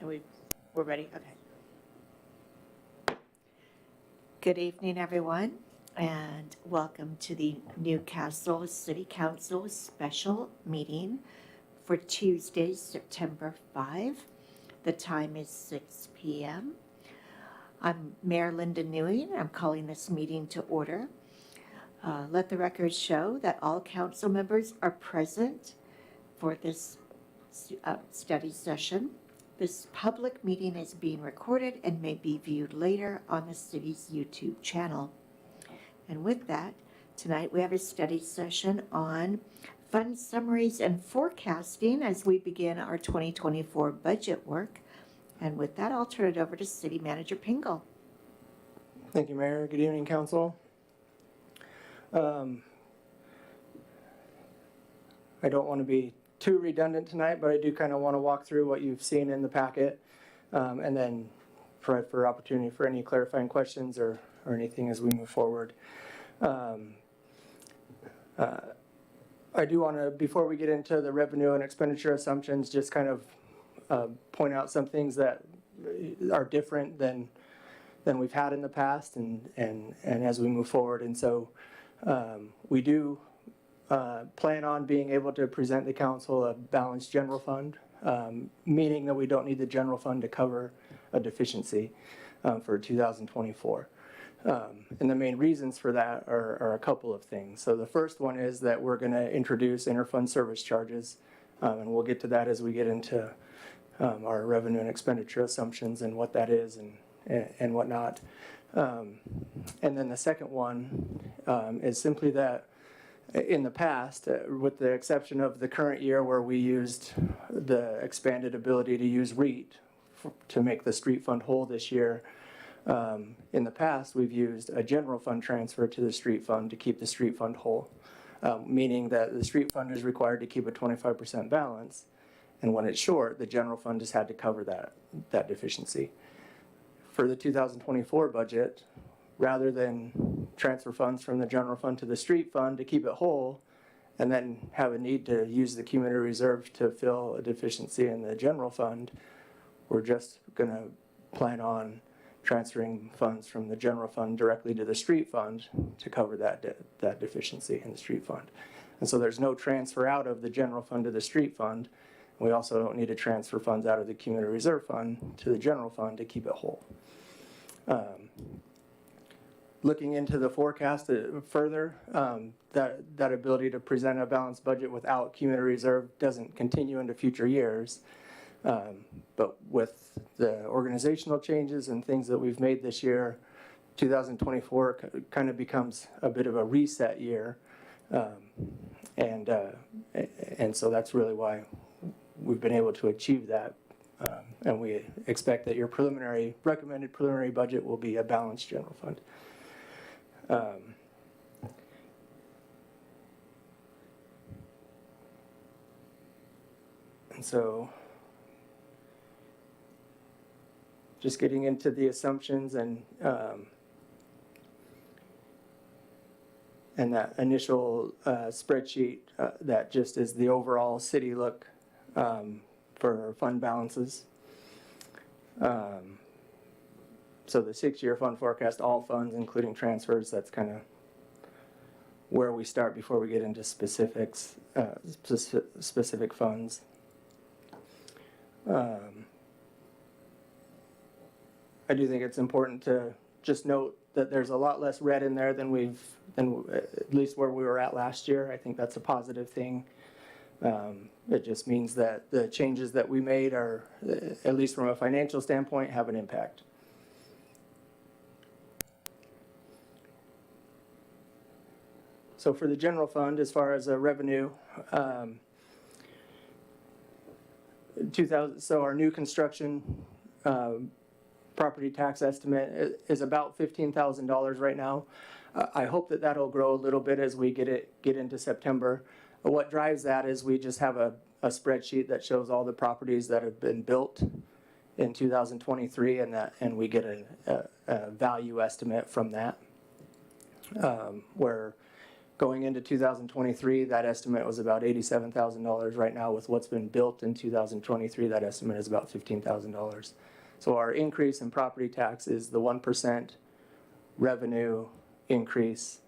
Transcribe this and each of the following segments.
We're ready? Okay. Good evening, everyone, and welcome to the Newcastle City Council special meeting for Tuesday, September 5. The time is 6 p.m. I'm Mayor Linda Newing. I'm calling this meeting to order. Let the record show that all council members are present for this study session. This public meeting is being recorded and may be viewed later on the city's YouTube channel. And with that, tonight we have a study session on fund summaries and forecasting as we begin our 2024 budget work. And with that, I'll turn it over to City Manager Pingle. Thank you, Mayor. Good evening, Council. I don't want to be too redundant tonight, but I do kind of want to walk through what you've seen in the packet and then provide for opportunity for any clarifying questions or anything as we move forward. I do want to, before we get into the revenue and expenditure assumptions, just kind of point out some things that are different than we've had in the past and as we move forward. And so we do plan on being able to present the council a balanced general fund, meaning that we don't need the general fund to cover a deficiency for 2024. And the main reasons for that are a couple of things. So the first one is that we're going to introduce interfund service charges, and we'll get to that as we get into our revenue and expenditure assumptions and what that is and whatnot. And then the second one is simply that in the past, with the exception of the current year where we used the expanded ability to use REIT to make the street fund whole this year, in the past we've used a general fund transfer to the street fund to keep the street fund whole, meaning that the street fund is required to keep a 25% balance, and when it's short, the general fund just had to cover that deficiency. For the 2024 budget, rather than transfer funds from the general fund to the street fund to keep it whole and then have a need to use the community reserve to fill a deficiency in the general fund, we're just going to plan on transferring funds from the general fund directly to the street fund to cover that deficiency in the street fund. And so there's no transfer out of the general fund to the street fund. We also don't need to transfer funds out of the community reserve fund to the general fund to keep it whole. Looking into the forecast further, that ability to present a balanced budget without community reserve doesn't continue into future years. But with the organizational changes and things that we've made this year, 2024 kind of becomes a bit of a reset year. And so that's really why we've been able to achieve that. And we expect that your recommended preliminary budget will be a balanced general fund. And so just getting into the assumptions and that initial spreadsheet that just is the overall city look for fund balances. So the 6-year fund forecast, all funds, including transfers, that's kind of where we start before we get into specifics, specific funds. I do think it's important to just note that there's a lot less red in there than at least where we were at last year. I think that's a positive thing. It just means that the changes that we made are, at least from a financial standpoint, have an impact. So for the general fund, as far as revenue, so our new construction property tax estimate is about $15,000 right now. I hope that that'll grow a little bit as we get into September. What drives that is we just have a spreadsheet that shows all the properties that have been built in 2023, and we get a value estimate from that, where Going into 2023, that estimate was about $87,000. Right now, with what's been built in 2023, that estimate is about $15,000. So our increase in property tax is the 1% revenue increase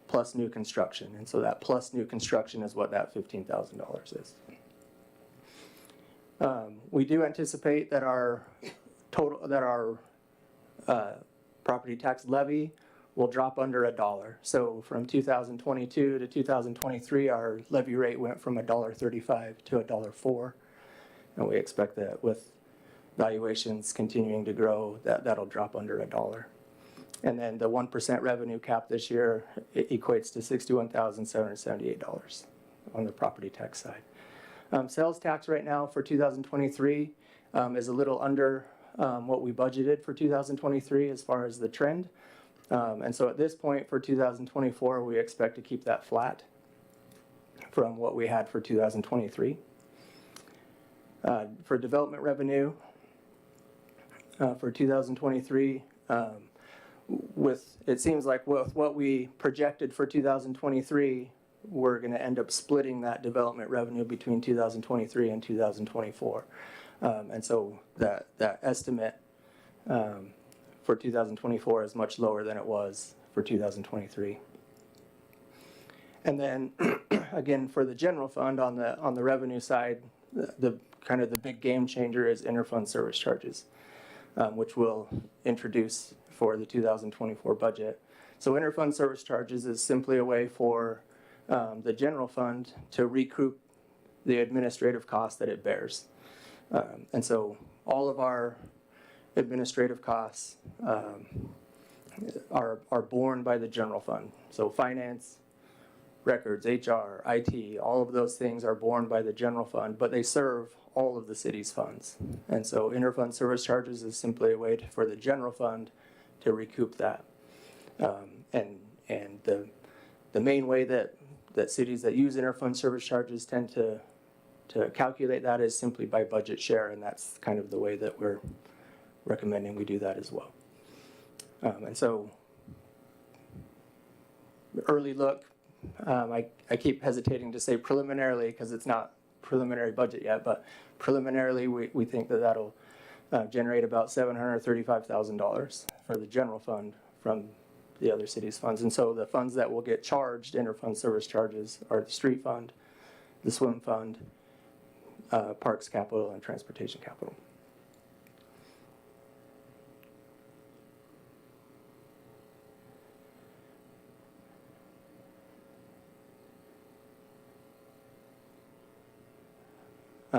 plus new construction. And so that plus new construction is what that $15,000 is. We do anticipate that our property tax levy will drop under $1. So from 2022 to 2023, our levy rate went from $1.35 to $1.04. And we expect that with valuations continuing to grow, that'll drop under $1. And then the 1% revenue cap this year equates to $61,778 on the property tax side. Sales tax right now for 2023 is a little under what we budgeted for 2023 as far as the trend. And so at this point for 2024, we expect to keep that flat from what we had for 2023. For development revenue for 2023, it seems like with what we projected for 2023, we're going to end up splitting that development revenue between 2023 and 2024. And so that estimate for 2024 is much lower than it was for 2023. And then again, for the general fund on the revenue side, the kind of the big game changer is interfund service charges, which we'll introduce for the 2024 budget. So interfund service charges is simply a way for the general fund to recoup the administrative cost that it bears. And so all of our administrative costs are borne by the general fund. So finance, records, HR, IT, all of those things are borne by the general fund, but they serve all of the city's funds. And so interfund service charges is simply a way for the general fund to recoup that. And the main way that cities that use interfund service charges tend to calculate that is simply by budget share, and that's kind of the way that we're recommending we do that as well. And so early look, I keep hesitating to say preliminarily because it's not preliminary budget yet, but preliminarily we think that'll generate about $735,000 for the general fund from the other cities' funds. And so the funds that will get charged interfund service charges are the street fund, the swim fund, parks capital, and transportation capital.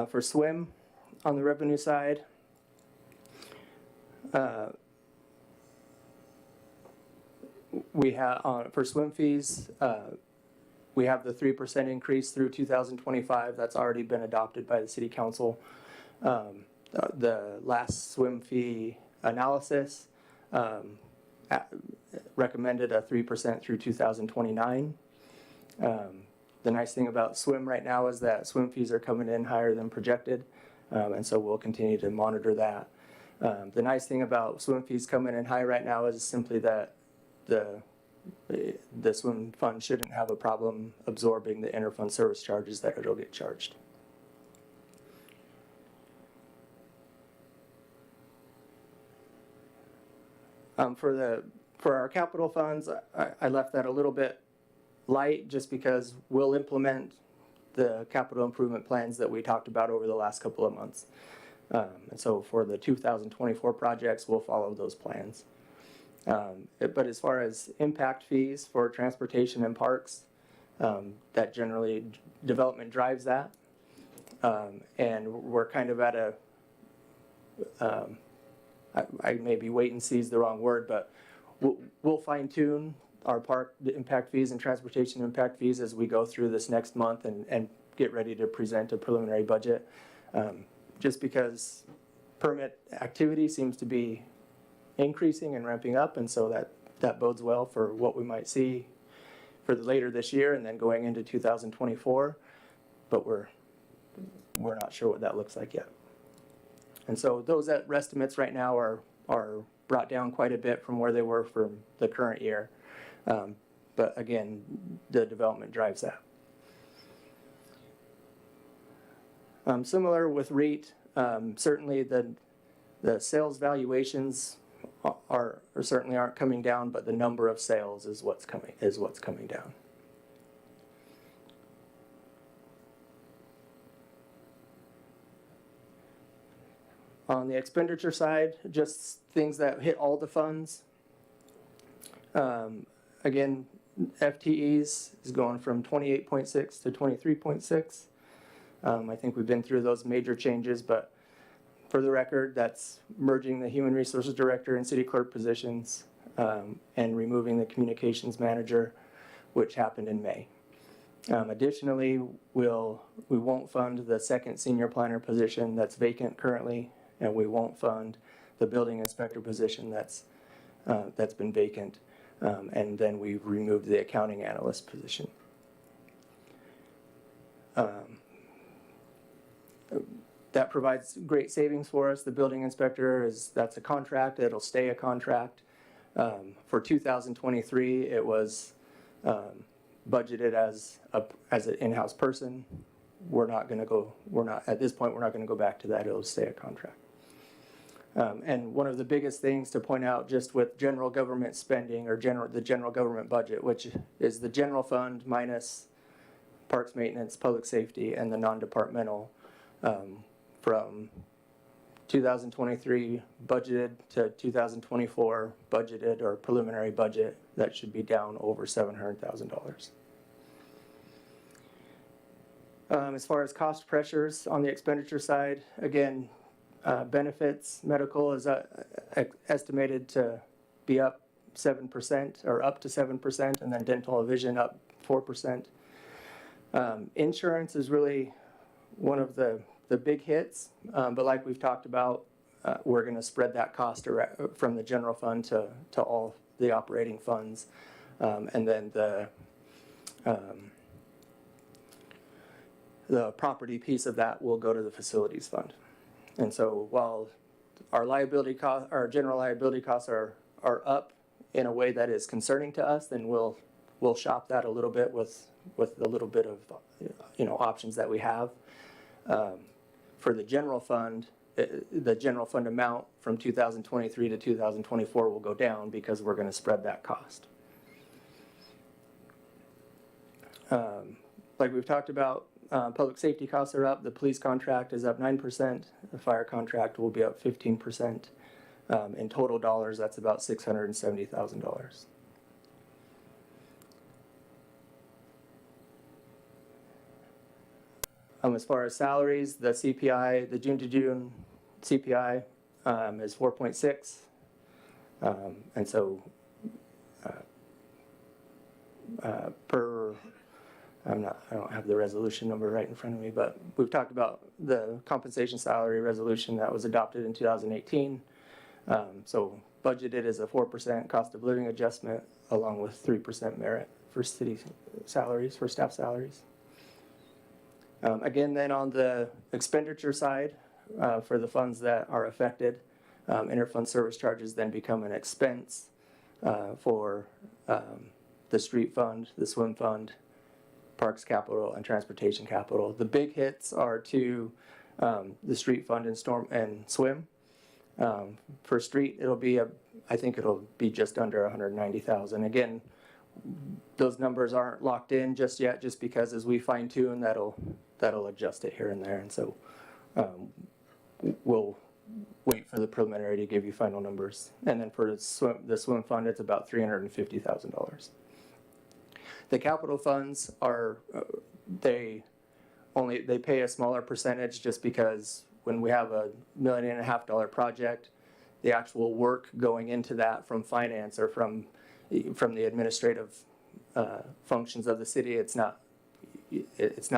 For swim, on the revenue side, we have for swim fees, we have the 3% increase through 2025. That's already been adopted by the city council. The last swim fee analysis recommended a 3% through 2029. The nice thing about swim right now is that swim fees are coming in higher than projected, and so we'll continue to monitor that. The nice thing about swim fees coming in high right now is simply that the swim fund shouldn't have a problem absorbing the interfund service charges that it'll get charged. For our capital funds, I left that a little bit light just because we'll implement the capital improvement plans that we talked about over the last couple of months. And so for the 2024 projects, we'll follow those plans. But as far as impact fees for transportation and parks, that generally development drives that. And we're kind of at a, I maybe wait and see is the wrong word, but we'll fine tune our park impact fees and transportation impact fees as we go through this next month and get ready to present a preliminary budget. Just because permit activity seems to be increasing and ramping up, and so that bodes well for what we might see for later this year and then going into 2024, but we're not sure what that looks like yet. And so those estimates right now are brought down quite a bit from where they were for the current year. but again, the development drives that. Similar with REIT, certainly the sales valuations are certainly aren't coming down, but the number of sales is what's coming down. On the expenditure side, just things that hit all the funds. Again, FTEs is going from 28.6 to 23.6. I think we've been through those major changes, but for the record, that's merging the Human Resources Director and City Clerk positions and removing the Communications Manager, which happened in May. Additionally, we won't fund the second Senior Planner position that's vacant currently, and we won't fund the Building Inspector position that's been vacant. And then we've removed the Accounting Analyst position. That provides great savings for us. The Building Inspector that's a contract. It'll stay a contract. For 2023, it was budgeted as an in-house person. At this point, we're not going to go back to that. It'll stay a contract. And one of the biggest things to point out just with general government spending or the general government budget, which is the general fund minus parks maintenance, public safety, and the non-departmental, from 2023 budgeted to 2024 budgeted or preliminary budget, that should be down over $700,000. As far as cost pressures on the expenditure side, again, benefits, medical is estimated to be up 7% or up to 7%, and then dental and vision up 4%. Insurance is really one of the big hits, but like we've talked about, we're going to spread that cost from the general fund to all the operating funds, and then the property piece of that will go to the facilities fund. And so while our general liability costs are up in a way that is concerning to us, then we'll shop that a little bit with a little bit of options that we have. For the general fund amount from 2023 to 2024 will go down because we're going to spread that cost. Like we've talked about, public safety costs are up. The police contract is up 9%. The fire contract will be up 15%. In total dollars, that's about $670,000. As far as salaries, the CPI, the June to June CPI is 4.6, and so I don't have the resolution number right in front of me, but we've talked about the compensation salary resolution that was adopted in 2018. So budgeted is a 4% cost of living adjustment along with 3% merit for city salaries, for staff salaries. Again, then on the expenditure side, for the funds that are affected, interfund service charges then become an expense for the street fund, the swim fund, parks capital, and transportation capital. The big hits are to the street fund and swim. For street, I think it'll be just under 190,000. Again, those numbers aren't locked in just yet, just because as we fine tune, that'll adjust it here and there. And so we'll wait for the preliminary to give you final numbers. And then for the swim fund, it's about $350,000. The capital funds they pay a smaller percentage just because when we have $1.5 million project, the actual work going into that from finance or from the administrative functions of the city, it's not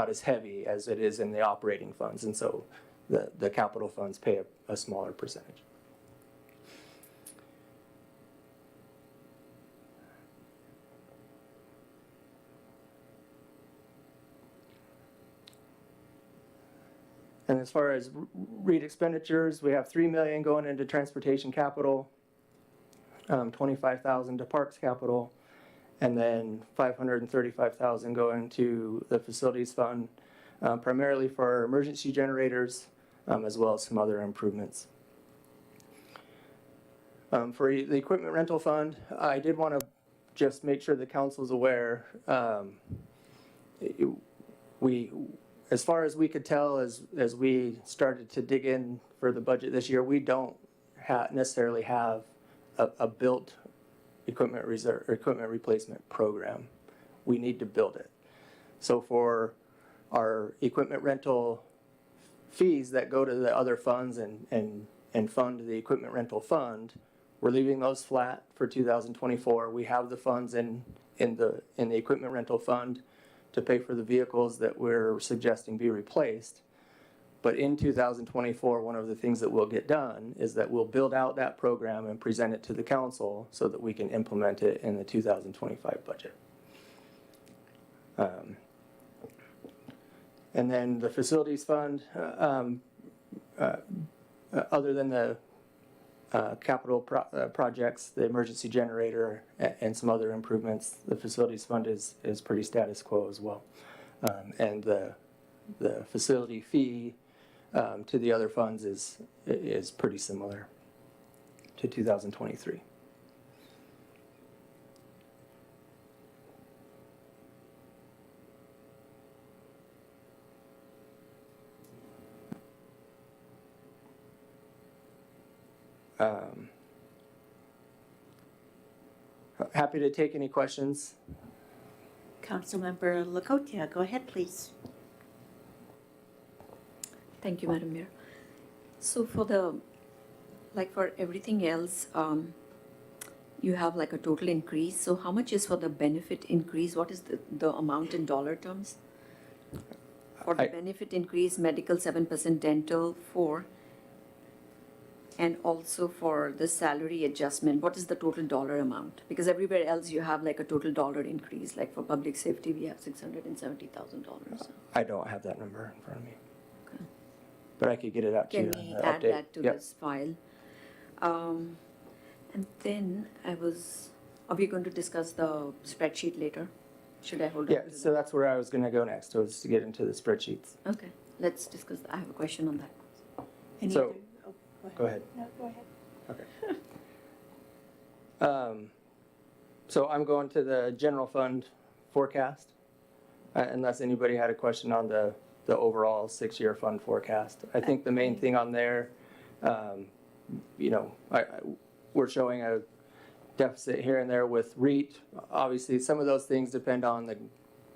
as heavy as it is in the operating funds, and so the capital funds pay a smaller percentage. And as far as REIT expenditures, we have $3 million going into transportation capital, $25,000 to parks capital, and then $535,000 going to the facilities fund, primarily for emergency generators, as well as some other improvements. For the equipment rental fund, I did want to just make sure the council's aware. As far as we could tell, as we started to dig in for the budget this year, we don't necessarily have a built equipment reserve or equipment replacement program. We need to build it. So for our equipment rental fees that go to the other funds and fund the equipment rental fund, we're leaving those flat for 2024. We have the funds in the equipment rental fund to pay for the vehicles that we're suggesting be replaced. But in 2024, one of the things that will get done is that we'll build out that program and present it to the council so that we can implement it in the 2025 budget. And then the facilities fund, other than the capital projects, the emergency generator, and some other improvements, the facilities fund is pretty status quo as well. And the facility fee to the other funds is pretty similar to 2023. Happy to take any questions. Councilmember Lakota, go ahead, please. Thank you, Madam Mayor. So for for everything else, you have like a total increase. So how much is for the benefit increase? What is the amount in dollar terms? For the benefit increase, medical 7%, dental 4%, and also for the salary adjustment, what is the total dollar amount? Because everywhere else you have like a total dollar increase, like for public safety, we have $670,000. I don't have that number in front of me. Okay. But I could get it out to you. Can we add that to this file? And then are we going to discuss the spreadsheet later? Should I hold on Yeah, to so that's where I was going to go next, was to get into the spreadsheets. that? Okay, let's discuss. I have a question on that. Any So- other- oh, Go ahead. No, go ahead. Okay. So I'm going to the general fund forecast, unless anybody had a question on the overall 6-year fund forecast. I think the main thing on there, we're showing a deficit here and there with REIT. Obviously, some of those things depend on the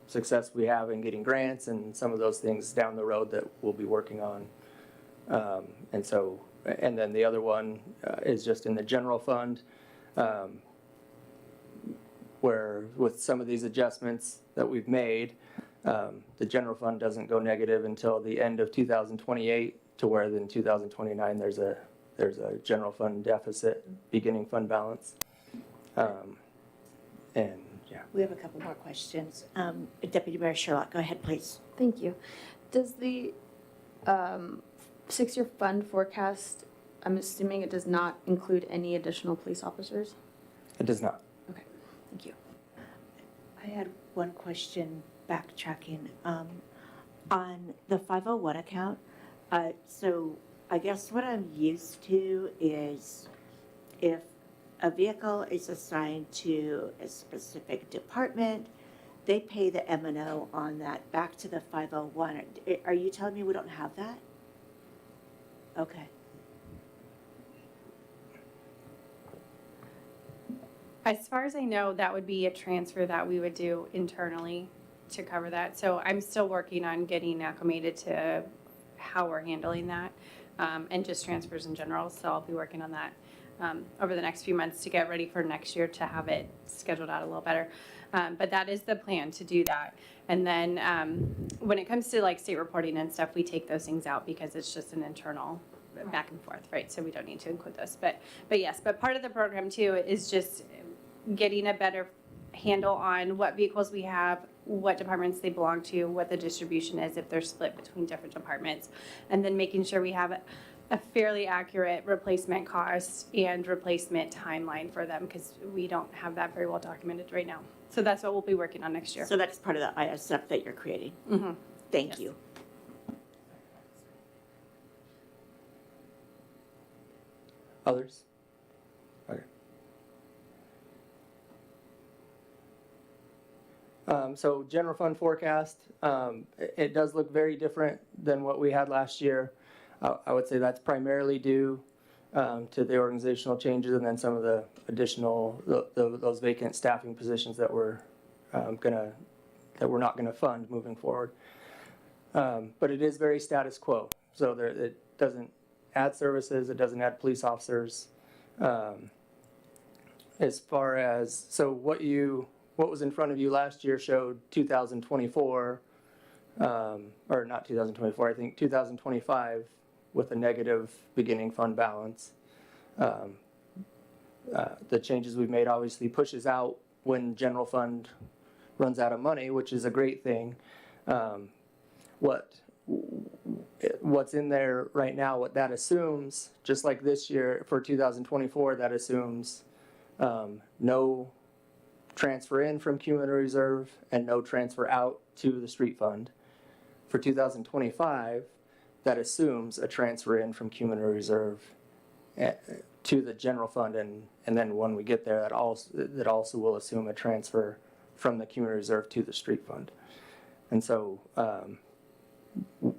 success we have in getting grants, and some of those things down the road that we'll be working on. And then the other one is just in the general fund, where with some of these adjustments that we've made, the general fund doesn't go negative until the end of 2028, to where then 2029 there's a general fund deficit, beginning fund balance. And yeah. We have a couple more questions. Deputy Mayor Sherlock, go ahead, please. Thank you. Does the 6-year fund forecast, I'm assuming it does not include any additional police officers? It does not. Okay, thank you. I had one question backtracking on the 501 account. So I guess what I'm used to is if a vehicle is assigned to a specific department, they pay the M&O on that back to the 501. Are you telling me we don't have that? Okay. As far as I know, that would be a transfer that we would do internally to cover that. So I'm still working on getting acclimated to how we're handling that, and just transfers in general. So I'll be working on that over the next few months to get ready for next year to have it scheduled out a little better. But that is the plan, to do that. And then when it comes to like state reporting and stuff, we take those things out because it's just an internal back and forth, right? So we don't need to include those. But yes, but part of the program too is just getting a better handle on what vehicles we have, what departments they belong to, what the distribution is if they're split between different departments, and then making sure we have a fairly accurate replacement cost and replacement timeline for them, because we don't have that very well documented right now. So that's what we'll be working on next year. So that's part of the ISF that you're creating. Mhm. Thank Yes. you. Others? Okay. So general fund forecast, it does look very different than what we had last year. I would say that's primarily due to the organizational changes and then some of the additional, those vacant staffing positions that we're not gonna fund moving forward. But it is very status quo, so it doesn't add services, it doesn't add police officers. As far as, so what was in front of you last year showed 2024, or not 2024, I think 2025 with a negative beginning fund balance. The changes we've made obviously pushes out when general fund runs out of money, which is a great thing. What's in there right now, what that assumes, just like this year for 2024, that assumes no transfer in from cumulative reserve and no transfer out to the street fund. For 2025, that assumes a transfer in from cumulative reserve to the general fund, and then when we get there, that also will assume a transfer from the cumulative reserve to the street fund. And so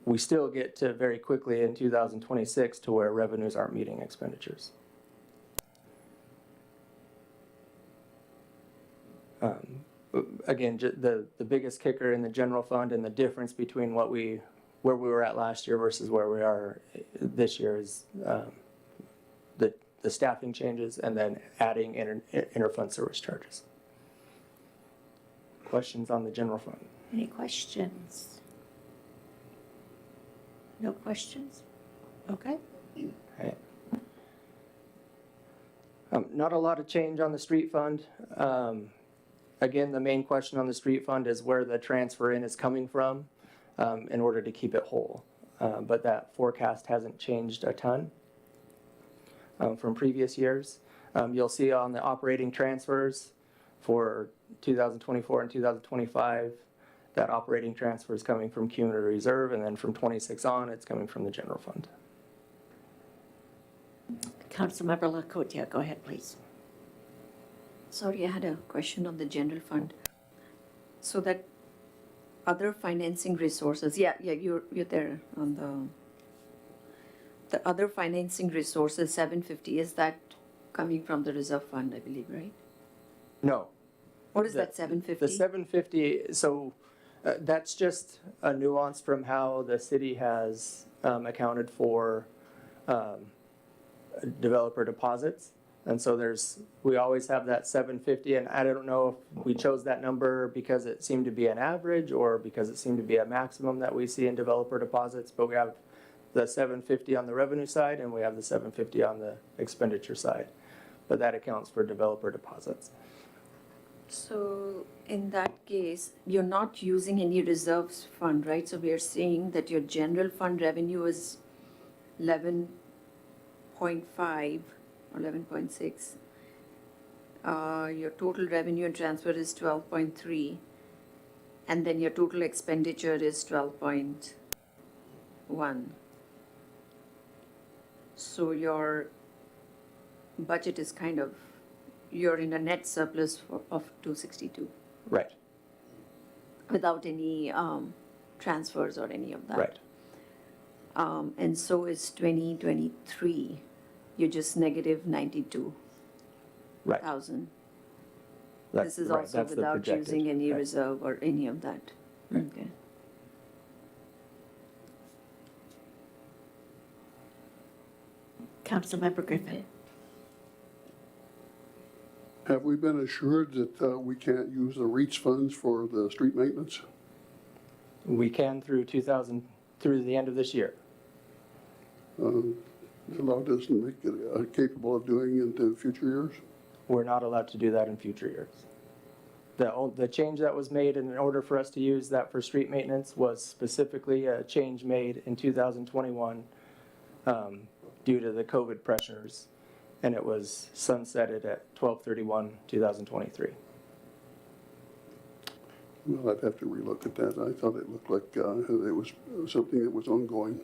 we still get to very quickly in 2026 to where revenues aren't meeting expenditures. Again, the biggest kicker in the general fund and the difference between where we were at last year versus where we are this year is the staffing changes and then adding interfund service charges. Questions on the general fund? Any questions? No questions? Okay. Okay. Not a lot of change on the street fund. Again, the main question on the street fund is where the transfer in is coming from in order to keep it whole. But that forecast hasn't changed a ton from previous years. You'll see on the operating transfers for 2024 and 2025, that operating transfer is coming from cumulative reserve, and then from 26 on, it's coming from the general fund. Councilmember Lakota, go ahead, please. Sorry, I had a question on the general fund. So that other financing resources, you're there on the other financing resources, 750, is that coming from the reserve fund, I believe, right? No. What is that 750? The 750, so that's just a nuance from how the city has accounted for developer deposits. And so we always have that 750, and I don't know if we chose that number because it seemed to be an average or because it seemed to be a maximum that we see in developer deposits, but we have the 750 on the revenue side and we have the 750 on the expenditure side. But that accounts for developer deposits. So in that case, you're not using any reserves fund, right? So we are saying that your general fund revenue is 11.5 or 11.6. Your total revenue and transfer is 12.3. And then your total expenditure is 12.1. So your budget is kind of, you're in a net surplus of 262 Right, without any transfers or any of that. right. And so is 2023. You're just negative 92,000. Right. This is right, also that's the without projected, using any right. reserve or any of that. Right. Okay. Councilmember Griffin. Have we been assured that we can't use the REACH funds for the street maintenance? We can through the end of this year. The law doesn't make it capable of doing into future years? We're not allowed to do that in future years. The change that was made in order for us to use that for street maintenance was specifically a change made in 2021 due to the COVID pressures, and it was sunsetted at 12/31/2023. Well, I'd have to relook at that. I thought it looked like it was something that was ongoing.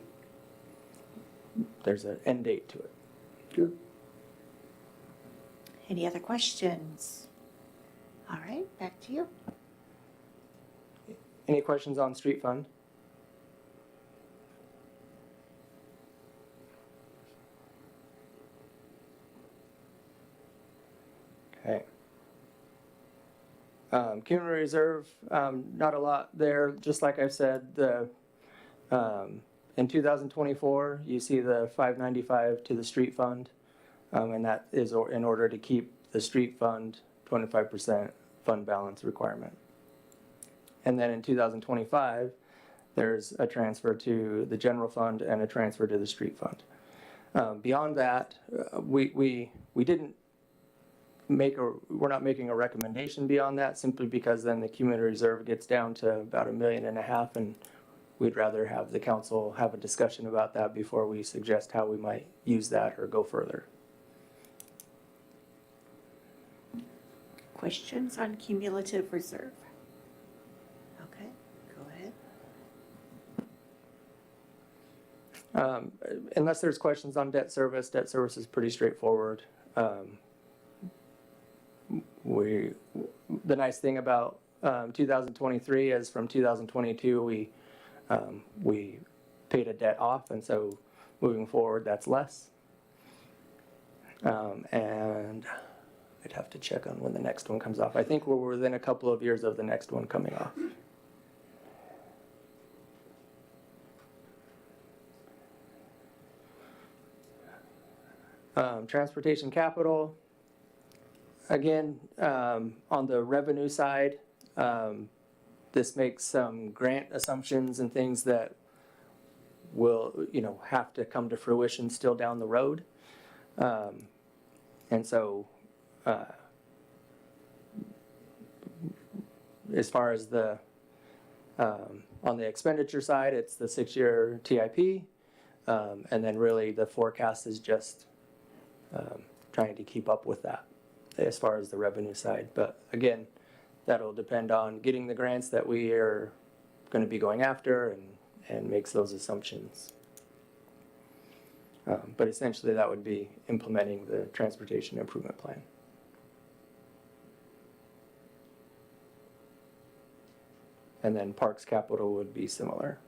There's an end date to it. Good. Any other questions? All right, back to you. Any questions on street fund? Okay. Community reserve, not a lot there. Just like I said, in 2024, you see the 595 to the street fund, and that is in order to keep the street fund 25% fund balance requirement. And then in 2025, there's a transfer to the general fund and a transfer to the street fund. Beyond that, we didn't we're not making a recommendation beyond that, simply because then the community reserve gets down to about $1.5 million, and we'd rather have the council have a discussion about that before we suggest how we might use that or go further. Questions on cumulative reserve? Okay, go ahead. Unless there's questions on debt service is pretty straightforward. The nice thing about 2023 is from 2022 we paid a debt off, and so moving forward that's less. And I'd have to check on when the next one comes off. I think we're within a couple of years of the next one coming off. Transportation capital. Again, on the revenue side, this makes some grant assumptions and things that will, have to come to fruition still down the road. And so, as far as the, on the expenditure side, it's the 6-year TIP. And then really the forecast is just trying to keep up with that as far as the revenue side. But again, that'll depend on getting the grants that we are going to be going after and makes those assumptions. But essentially that would be implementing the transportation improvement plan. And then parks capital would be similar.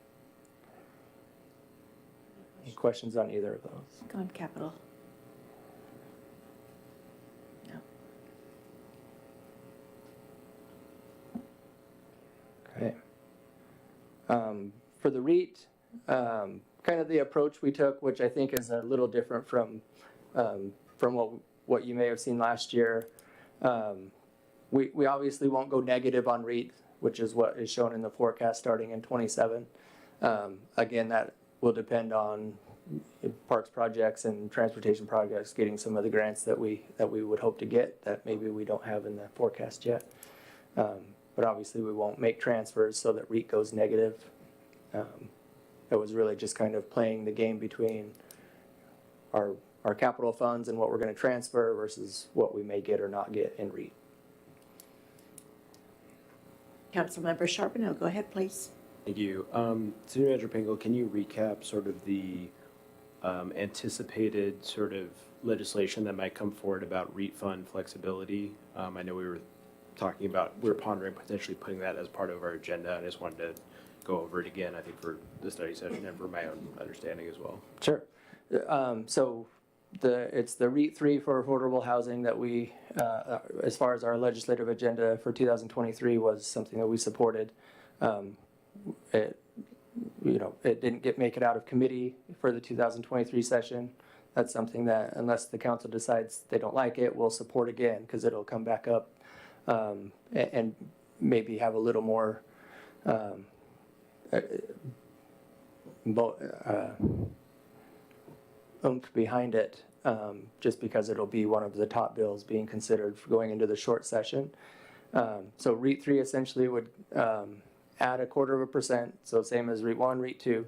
Any questions on either of those? Go on capital. No. Okay. For the REIT, kind of the approach we took, which I think is a little different from what you may have seen last year. We obviously won't go negative on REIT, which is what is shown in the forecast starting in 27. Again, that will depend on parks projects and transportation projects getting some of the grants that we would hope to get that maybe we don't have in the forecast yet. But obviously we won't make transfers so that REIT goes negative. It was really just kind of playing the game between our capital funds and what we're going to transfer versus what we may get or not get in REIT. Councilmember Charbonneau, go ahead, please. Thank you. City Manager Pingle, can you recap sort of the anticipated sort of legislation that might come forward about REIT fund flexibility? I know we were pondering potentially putting that as part of our agenda. I just wanted to go over it again, I think, for the study session and for my own understanding as well. Sure. So it's the REIT 3 for affordable housing that we, as far as our legislative agenda for 2023 was something that we supported. It didn't make it out of committee for the 2023 session. That's something that, unless the council decides they don't like it, we'll support again because it'll come back up and maybe have a little more oomph behind it, just because it'll be one of the top bills being considered for going into the short session. So REIT 3 essentially would add 0.25%, so same as REIT 1, REIT 2,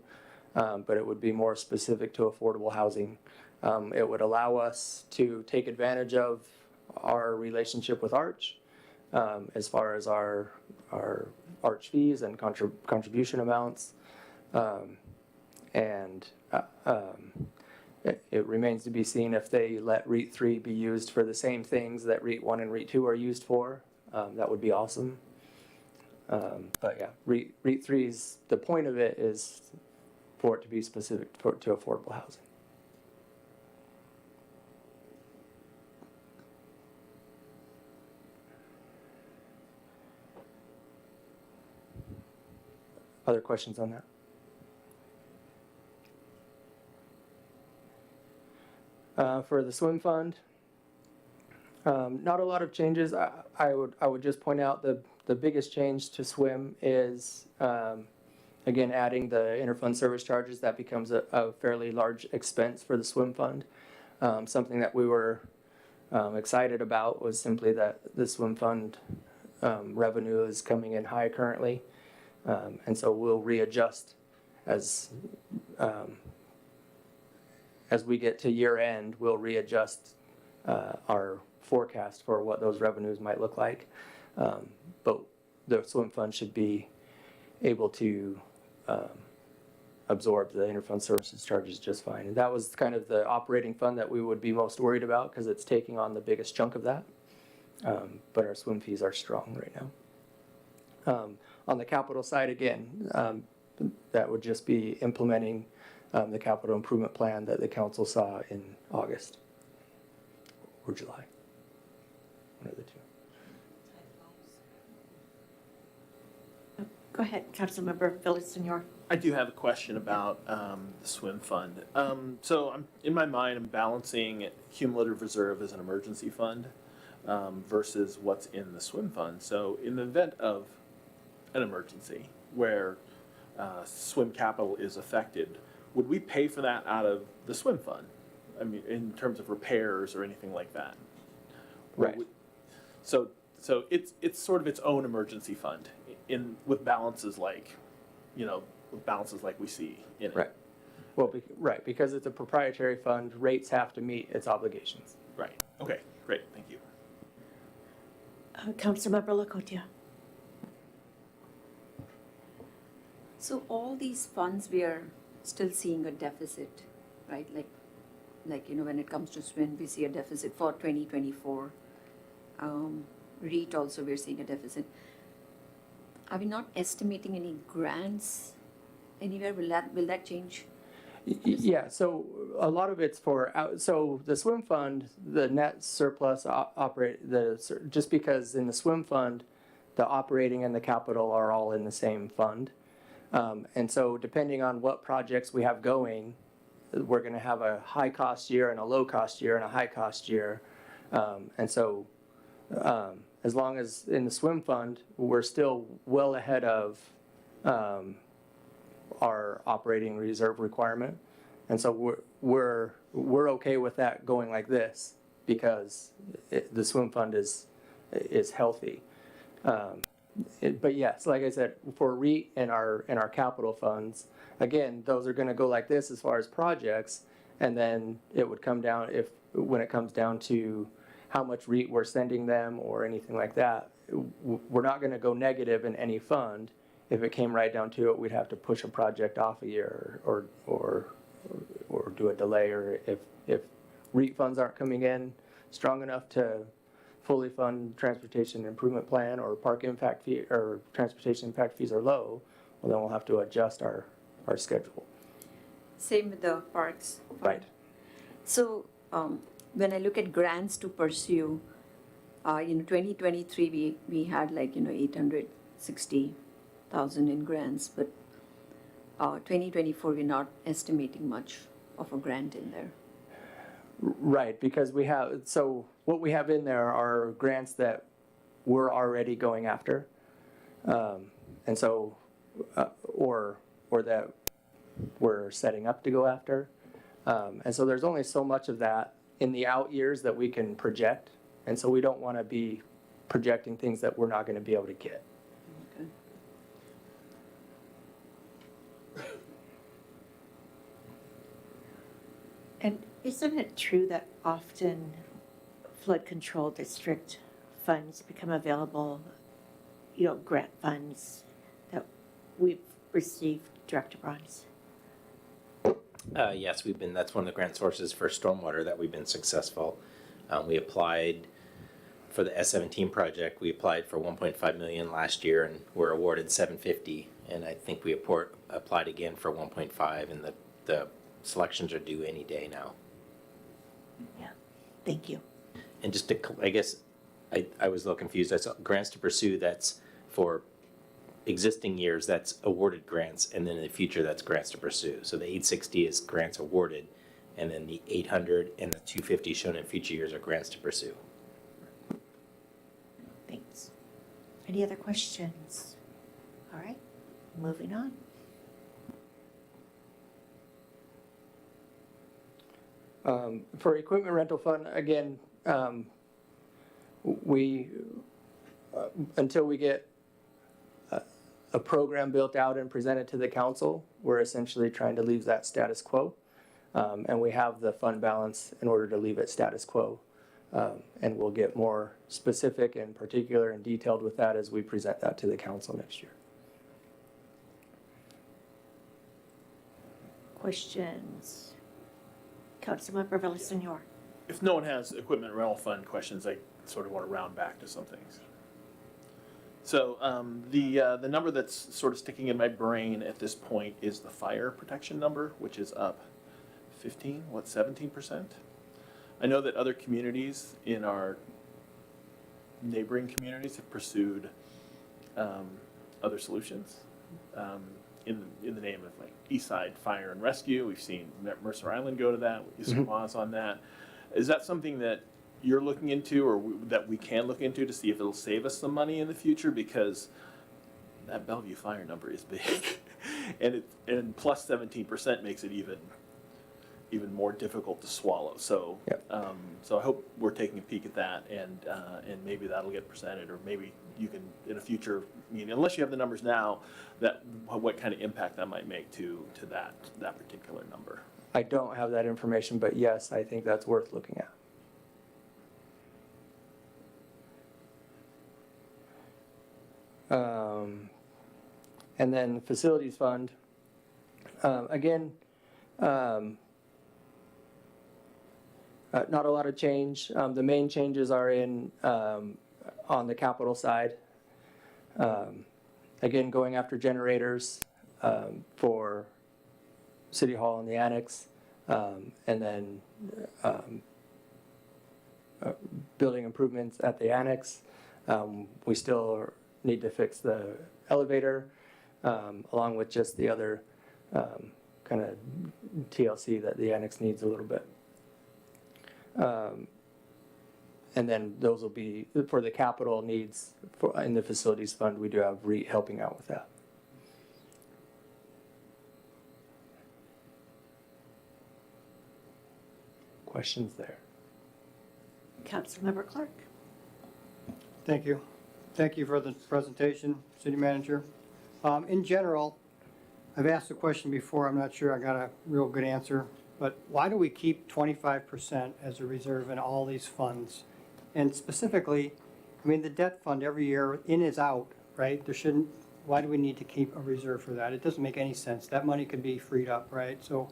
but it would be more specific to affordable housing. It would allow us to take advantage of our relationship with Arch, as far as our arch fees and contribution amounts. And it remains to be seen if they let REIT 3 be used for the same things that REIT 1 and REIT 2 are used for. That would be awesome. But yeah, REIT 3's, the point of it is for it to be specific to affordable housing. Other questions on that? For the swim fund, not a lot of changes. I would just point out the biggest change to swim is, again, adding the interfund service charges. That becomes a fairly large expense for the swim fund. Something that we were excited about was simply that the swim fund revenue is coming in high currently. And so we'll readjust as we get to year end, we'll readjust our forecast for what those revenues might look like. But the swim fund should be able to absorb the interfund services charges just fine. And that was kind of the operating fund that we would be most worried about because it's taking on the biggest chunk of that. But our swim fees are strong right now. On the capital side, again, that would just be implementing the capital improvement plan that the council saw in August or July. One of the two. Go ahead, Councilmember Villasenor. I do have a question about the swim fund. So in my mind, I'm balancing cumulative reserve as an emergency fund versus what's in the swim fund. So in the event of an emergency where swim capital is affected, would we pay for that out of the swim fund? I mean, in terms of repairs or anything like that? Or Right. So it's sort of its own emergency fund with balances like, with balances like we see in it. Right. Well, right, because it's a proprietary fund, rates have to meet its obligations. Right. Okay. Great. Thank you. Councilmember Lacotia. So all these funds, we are still seeing a deficit, right? Like when it comes to SWIN, we see a deficit for 2024. REIT also, we're seeing a deficit. Are we not estimating any grants anywhere? Will that change? Yeah, so a lot of it's so the swim fund, the net surplus just because in the swim fund, the operating and the capital are all in the same fund. And so depending on what projects we have going, we're going to have a high cost year and a low cost year and a high cost year. And so as long as in the swim fund, we're still well ahead of our operating reserve requirement. And so we're okay with that going like this because the swim fund is healthy. But yes, like I said, for REIT and our capital funds, again, those are going to go like this as far as projects, and then it would come down when it comes down to how much REIT we're sending them or anything like that. We're not going to go negative in any fund. If it came right down to it, we'd have to push a project off a year or do a delay, or if REIT funds aren't coming in strong enough to fully fund transportation improvement plan or park impact fee or transportation impact fees are low, well then we'll have to adjust our schedule. Same with the parks. Right. So when I look at grants to pursue, 2023 we had 860,000 in grants, but 2024 we're not estimating much of a grant in there. Right, because what we have in there are grants that we're already going after, and so or that we're setting up to go after, and so there's only so much of that in the out years that we can project, and so we don't want to be projecting things that we're not going to be able to get. Okay. And isn't it true that often flood control district funds become available, grant funds we've received, Director Bronze? Yes, that's one of the grant sources for stormwater that we've been successful. We applied for the S17 project, we applied for 1.5 million last year and were awarded 750. And I think we applied again for 1.5 and the selections are due any day now. Yeah, thank you. And just to, I guess, I was a little confused. I saw grants to pursue, that's for existing years, that's awarded grants, and then in the future, that's grants to pursue. So the 860 is grants awarded, and then the 800 and the 250 shown in future years are grants to pursue. Thanks. Any other questions? All right, moving on. For equipment rental fund, again, we, until we get a program built out and presented to the council, we're essentially trying to leave that status quo. And we have the fund balance in order to leave it status quo. And we'll get more specific and particular and detailed with that as we present that to the council next year. Questions? Councilmember Villasenor. If no one has equipment rental fund questions, I sort of want to round back to some things. So the number that's sort of sticking in my brain at this point is the fire protection number, which is up 17%? I know that other communities in our neighboring communities have pursued other solutions in the name of like Eastside Fire and Rescue. We've seen Mercer Island go to that, Issaquah's on that. Is that something that you're looking into, or that we can look into to see if it'll save us some money in the future? Because that Bellevue fire number is big, and plus 17% makes it even more difficult to swallow. So, Yep. So I hope we're taking a peek at that, and maybe that'll get presented, or maybe you can in a future meeting, unless you have the numbers now, that what kind of impact that might make to that particular number. I don't have that information, but yes, I think that's worth looking at. And then facilities fund, again, not a lot of change. The main changes are in on the capital side. Again, going after generators for City Hall and the annex, and then building improvements at the annex. We still need to fix the elevator, along with just the other kind of TLC that the annex needs a little bit. And then those will be for the capital needs in the facilities fund. We do have REIT helping out with that. Questions there? Councilmember Clark. Thank you. Thank you for the presentation, City Manager. In general, I've asked the question before, I'm not sure I got a real good answer, but why do we keep 25% as a reserve in all these funds? And specifically, I mean, the debt fund every year, in is out, right? Why do we need to keep a reserve for that? It doesn't make any sense. That money could be freed up, right? So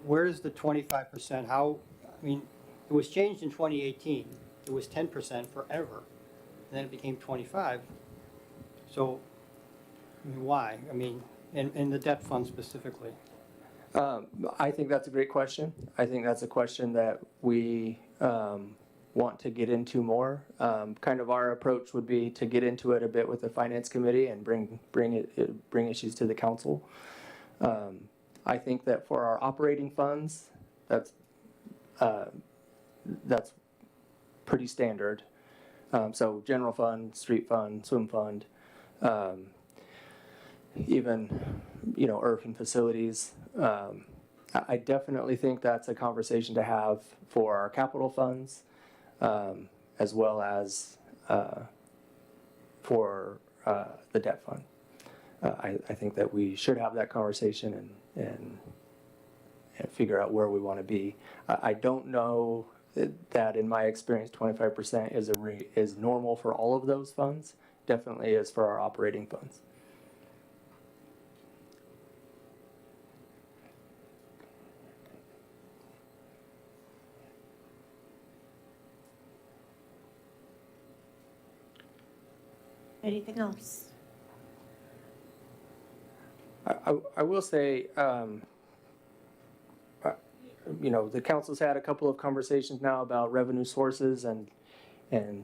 where is the 25%? I mean, it was changed in 2018. It was 10% forever. And then it became 25. So, I mean, why? I mean, in the debt fund specifically. I think that's a great question. I think that's a question that we want to get into more. Kind of our approach would be to get into it a bit with the finance committee and bring issues to the council. I think that for our operating funds, that's pretty standard. So general fund, street fund, swim fund, even, IRF and facilities. I definitely think that's a conversation to have for our capital funds, as well as for the debt fund. I think that we should have that conversation and figure out where we want to be. I don't know that, in my experience, 25% is normal for all of those funds. Definitely is for our operating funds. Anything else? I will say, you know, the council's had a couple of conversations now about revenue sources and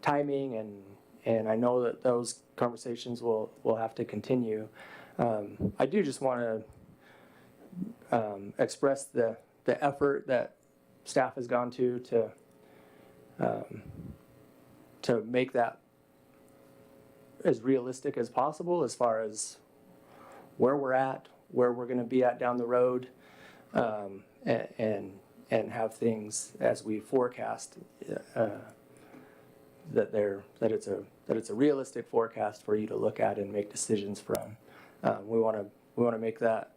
timing, and I know that those conversations will have to continue. I do just want to express the effort that staff has gone to make that as realistic as possible as far as where we're at, where we're going to be at down the road, and have things as we forecast that it's a realistic forecast for you to look at and make decisions from. We want to make that,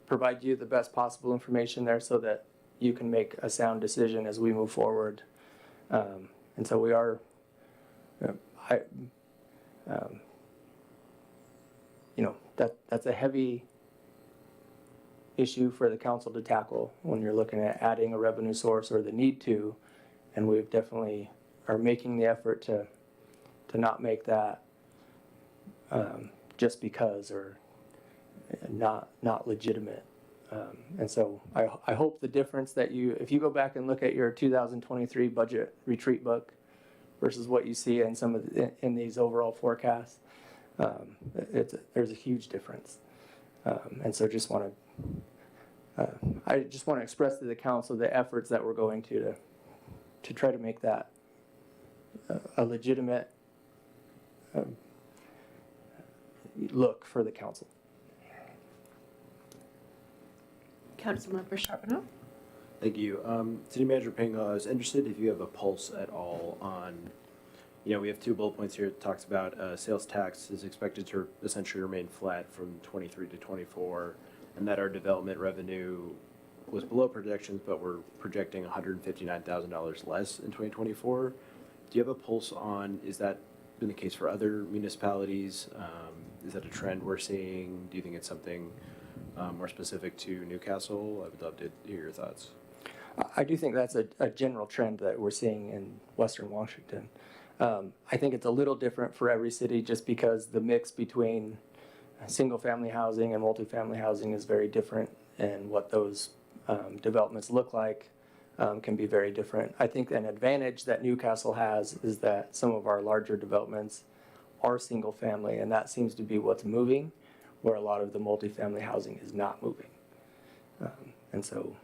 provide you the best possible information there so that you can make a sound decision as we move forward. And so we are, you know, that's a heavy issue for the council to tackle when you're looking at adding a revenue source or the need to, and we've definitely are making the effort to not make that just because or not legitimate. And so I hope the difference that if you go back and look at your 2023 budget retreat book versus what you see in some of in these overall forecasts, there's a huge difference. And so I just want to express to the council the efforts that we're going to try to make that a legitimate look for the council. Councilmember Charbonneau? Thank you. City Manager Ping, I was interested if you have a pulse at all on, you know, we have 2 bullet points here that talks about sales tax is expected to essentially remain flat from 23 to 24, and that our development revenue was below projections, but we're projecting $159,000 less in 2024. Do you have a pulse on, is that been the case for other municipalities? Is that a trend we're seeing? Do you think it's something more specific to Newcastle? I would love to hear your thoughts. I do think that's a general trend that we're seeing in Western Washington. I think it's a little different for every city just because the mix between single-family housing and multifamily housing is very different, and what those developments look like can be very different. I think an advantage that Newcastle has is that some of our larger developments are single-family, and that seems to be what's moving, where a lot of the multifamily housing is not moving. And so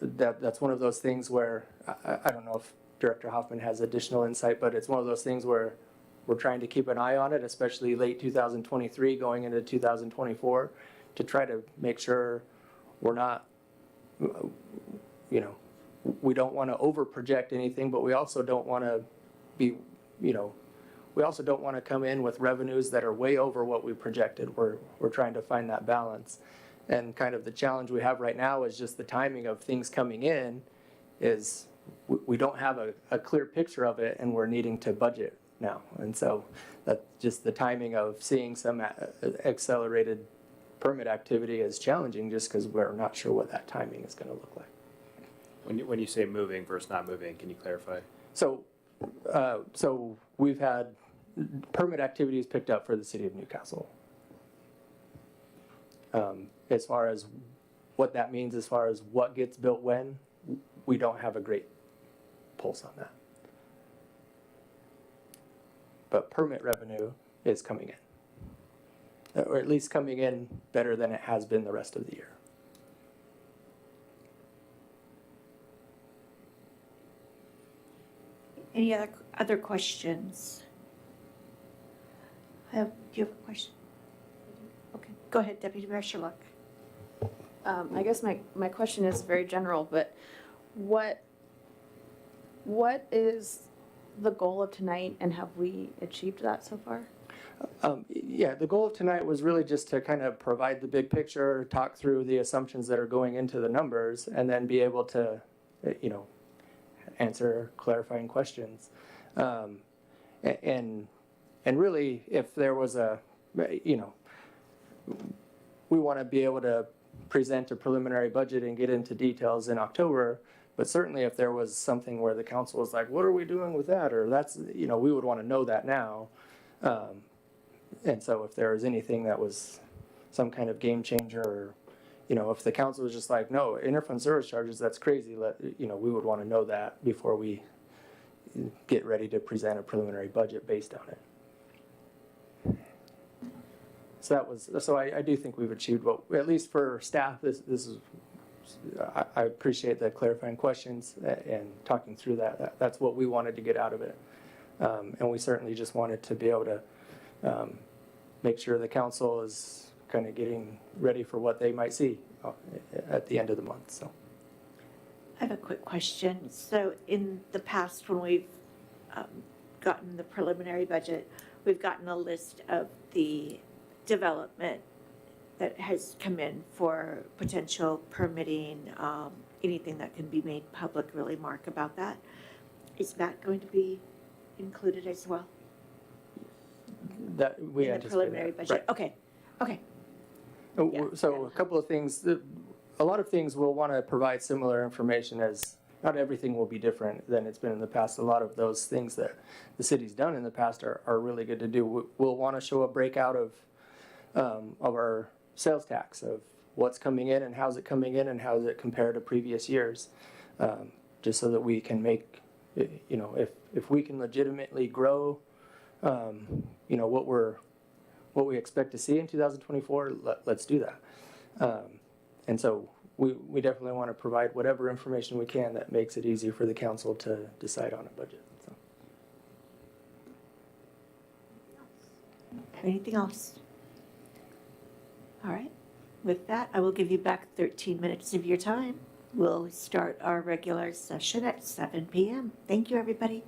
that's one of those things where, I don't know if Director Hoffman has additional insight, but it's one of those things where we're trying to keep an eye on it, especially late 2023 going into 2024, to try to make sure we're not, you know, we don't want to over project anything, but we also don't want to be, you know, we also don't want to come in with revenues that are way over what we projected. We're trying to find that balance. And kind of the challenge we have right now is just the timing of things coming in is we don't have a clear picture of it, and we're needing to budget now. And so that's just the timing of seeing some accelerated permit activity is challenging just because we're not sure what that timing is going to look like. When you say moving versus not moving, can you clarify? So we've had permit activities picked up for the city of Newcastle. As far as what that means, as far as what gets built when, we don't have a great pulse on that. But permit revenue is coming in, or at least coming in better than it has been the rest of the year. Any other questions? Do you have a question? Okay, go ahead, Deputy Mayor Sherlock. I guess my question is very general, but what is the goal of tonight, and have we achieved that so far? Yeah, the goal of tonight was really just to kind of provide the big picture, talk through the assumptions that are going into the numbers, and then be able to, you know, answer clarifying questions. And really, if there was you know, we want to be able to present a preliminary budget and get into details in October, but certainly if there was something where the council was like, what are we doing with that? Or that's, you know, we would want to know that now. And so if there was anything that was some kind of game changer, or, you know, if the council was just like, no, interfund service charges, that's crazy, we would want to know that before we get ready to present a preliminary budget based on it. So I do think we've achieved what, at least for staff, this is, I appreciate the clarifying questions and talking through that. That's what we wanted to get out of it. And we certainly just wanted to be able to make sure the council is kind of getting ready for what they might see at the end of the month, so. I have a quick question. So in the past, when we've gotten the preliminary budget, we've gotten a list of the development that has come in for potential permitting, anything that can be made public, really, Mark, about that. Is that going to be included as well? That we In the anticipate preliminary that. budget? Right. Okay. Yeah. So a couple of things, a lot of things we'll want to provide similar information, as not everything will be different than it's been in the past. A lot of those things that the city's done in the past are really good to do. We'll want to show a breakout of our sales tax, of what's coming in and how's it coming in and how does it compare to previous years, just so that we can make, if we can legitimately grow, what we expect to see in 2024, let's do that. And so we definitely want to provide whatever information we can that makes it easy for the council to decide on a budget. So. Anything else? All right. With that, I will give you back 13 minutes of your time. We'll start our regular session at 7 p.m. Thank you, everybody.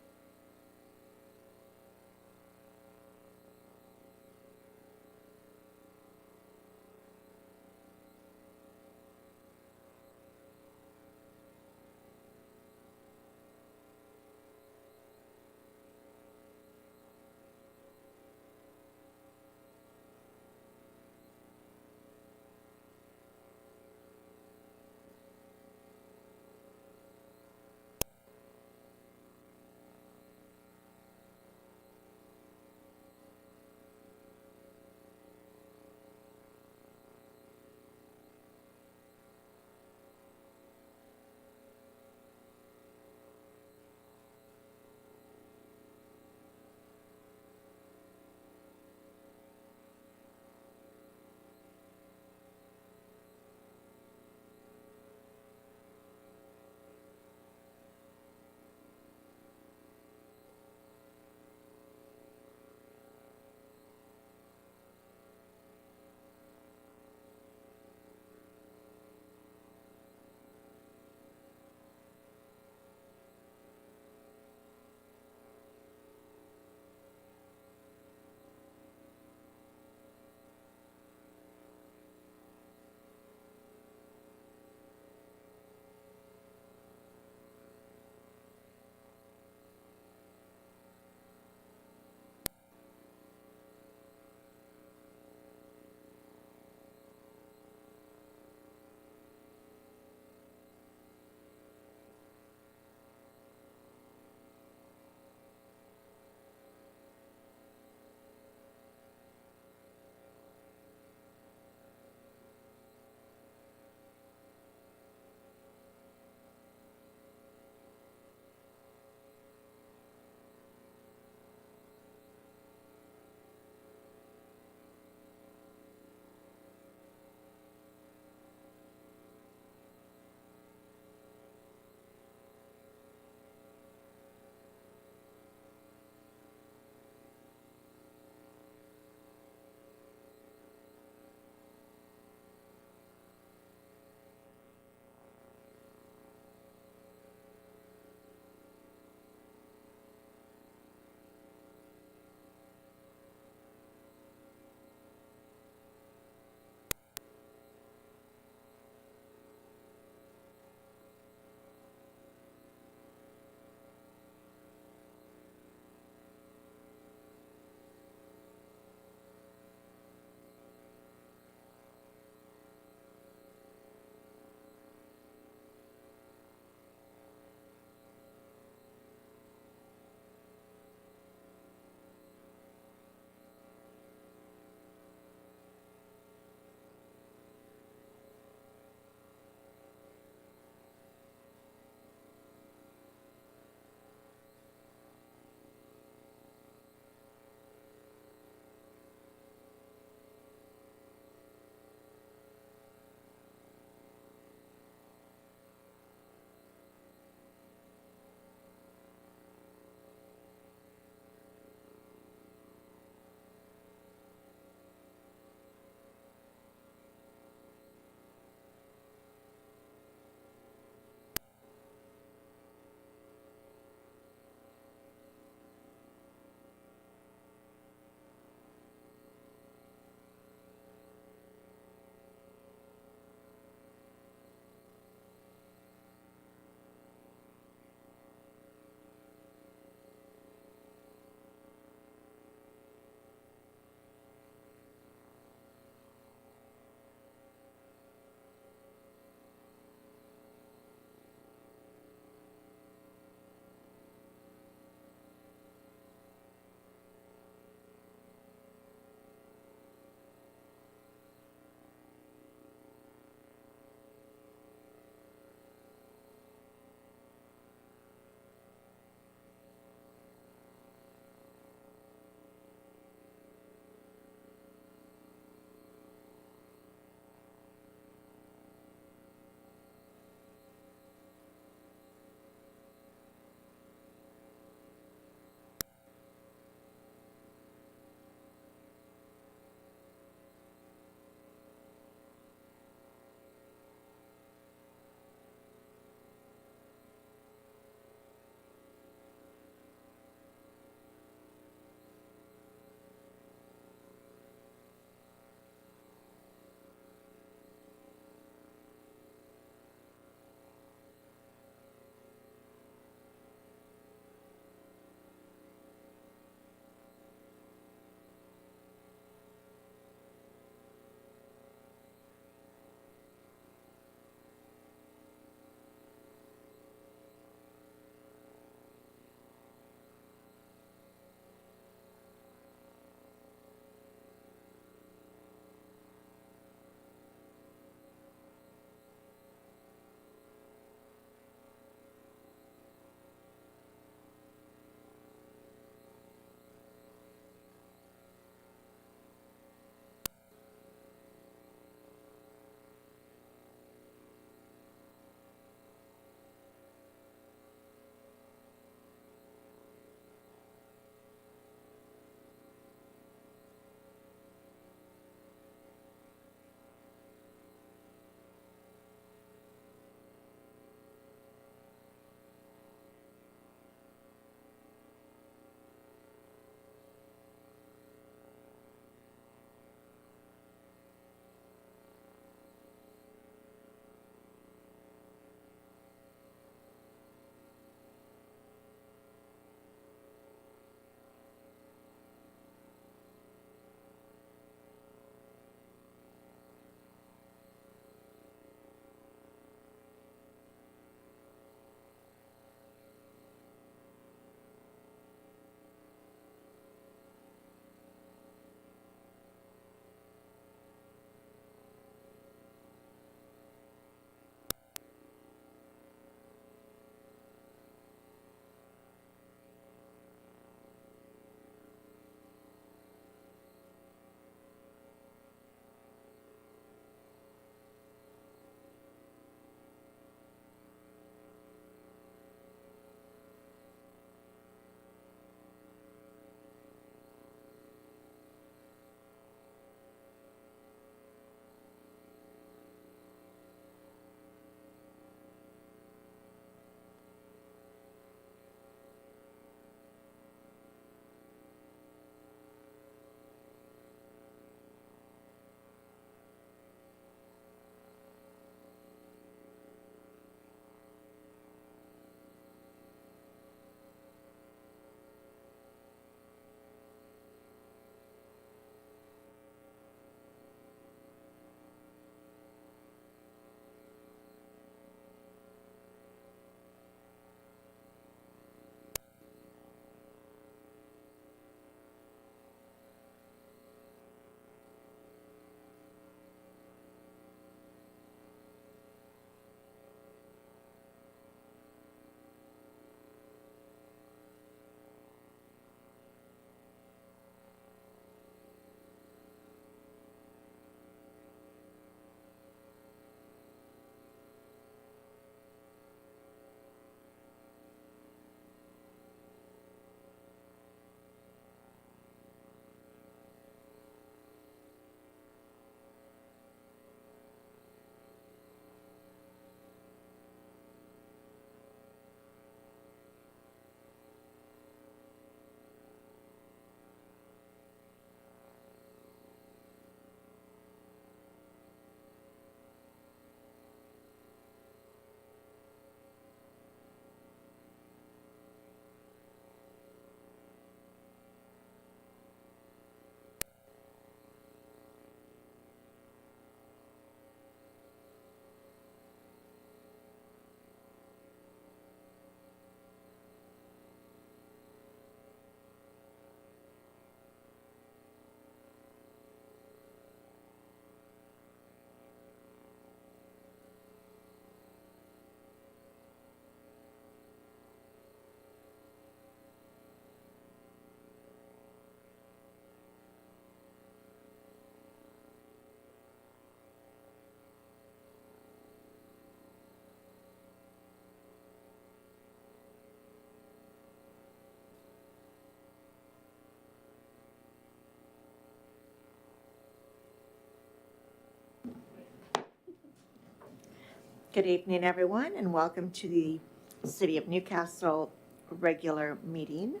Good evening, everyone, and welcome to the City of Newcastle regular meeting.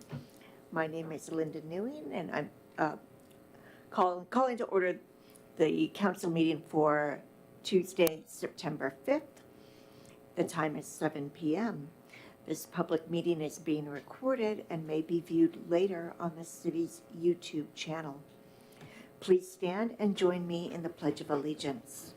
My name is Linda Newing, and I'm calling to order the council meeting for Tuesday, September 5th. The time is 7 p.m. This public meeting is being recorded and may be viewed later on the city's YouTube channel. Please stand and join me in the Pledge of Allegiance.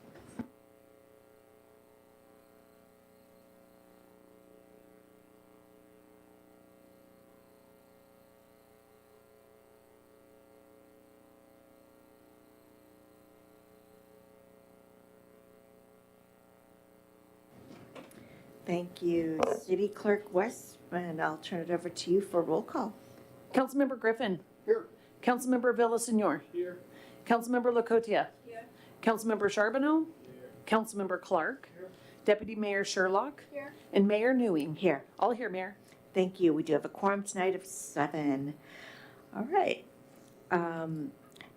Thank you, City Clerk West, and I'll turn it over to you for roll call. Councilmember Griffin. Here. Councilmember Villasenor. Here. Councilmember Lacotia. Here. Councilmember Charbonneau. Here. Councilmember Clark. Here. Deputy Mayor Sherlock. Here. And Mayor Newing. Here. All here, Mayor. Thank you. We do have a quorum tonight of 7. All right.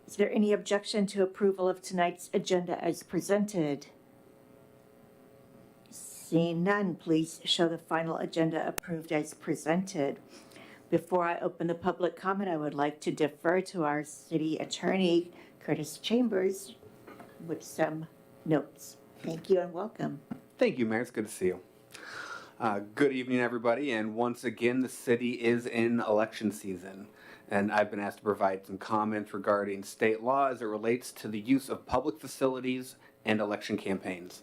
Is there any objection to approval of tonight's agenda as presented? Seeing none, please show the final agenda approved as presented. Before I open the public comment, I would like to defer to our city attorney, Curtis Chambers, with some notes. Thank you and welcome. Thank you, Mayor. It's good to see you. Good evening, everybody. And once again, the city is in election season. And I've been asked to provide some comments regarding state law as it relates to the use of public facilities and election campaigns.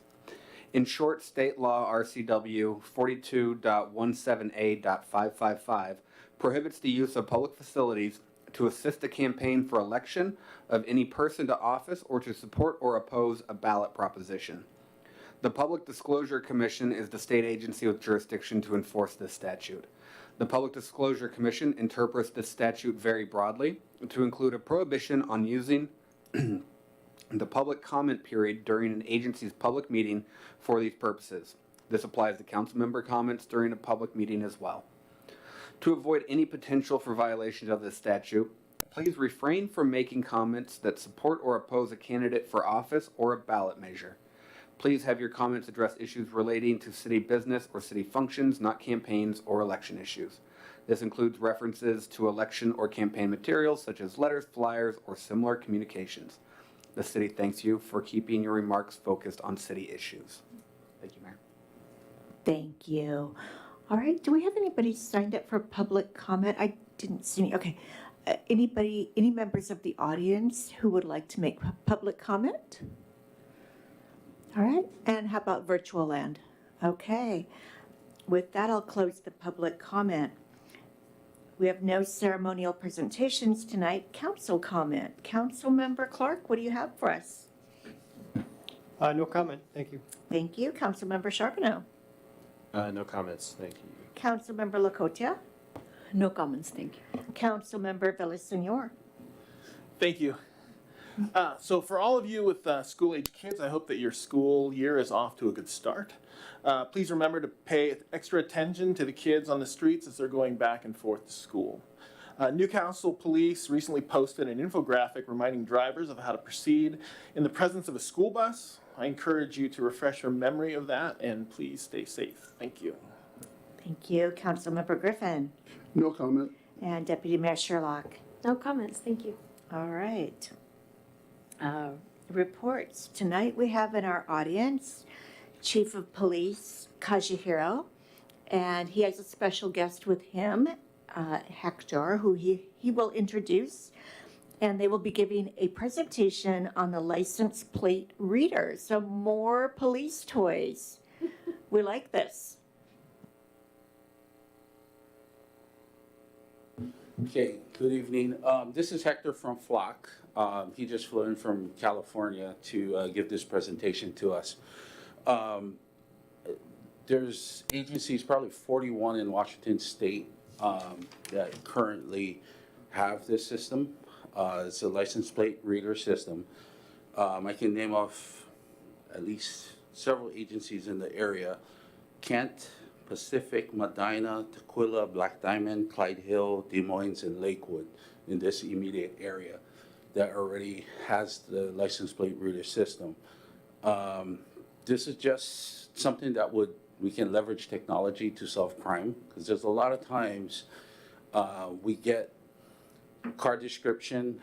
In short, state law RCW 42.17a.555 prohibits the use of public facilities to assist a campaign for election of any person to office or to support or oppose a ballot proposition. The Public Disclosure Commission is the state agency with jurisdiction to enforce this statute. The Public Disclosure Commission interprets this statute very broadly to include a prohibition on using the public comment period during an agency's public meeting for these purposes. This applies to council member comments during a public meeting as well. To avoid any potential for violations of this statute, please refrain from making comments that support or oppose a candidate for office or a ballot measure. Please have your comments address issues relating to city business or city functions, not campaigns or election issues. This includes references to election or campaign materials such as letters, flyers, or similar communications. The city thanks you for keeping your remarks focused on city issues. Thank you, Mayor. Thank you. All right, do we have anybody signed up for public comment? I didn't see any. Okay. Any members of the audience who would like to make public comment? All right, and how about virtual land? Okay. With that, I'll close the public comment. We have no ceremonial presentations tonight. Council comment. Councilmember Clark, what do you have for us? No comment, thank you. Thank you. Councilmember Charbonneau. No comments, thank you. Councilmember Lacotia. No comments, thank you. Councilmember Villasenor. Thank you. So for all of you with school-age kids, I hope that your school year is off to a good start. Please remember to pay extra attention to the kids on the streets as they're going back and forth to school. Newcastle Police recently posted an infographic reminding drivers of how to proceed in the presence of a school bus. I encourage you to refresh your memory of that, and please stay safe. Thank you. Thank you. Councilmember Griffin. No comment. And Deputy Mayor Sherlock. No comments, thank you. All right. Reports. Tonight we have in our audience Chief of Police Kajihiro, and he has a special guest with him, Hector, who he will introduce, and they will be giving a presentation on the license plate reader. So more police toys. We like this. Okay, good evening. This is Hector from Flock. He just flew in from California to give this presentation to us. There's agencies, probably 41 in Washington State, that currently have this system. It's a license plate reader system. I can name off at least several agencies in the area: Kent, Pacific, Medina, Tequila, Black Diamond, Clyde Hill, Des Moines, and Lakewood in this immediate area that already has the license plate reader system. this is just something that we can leverage technology to solve crime, because there's a lot of times we get car description,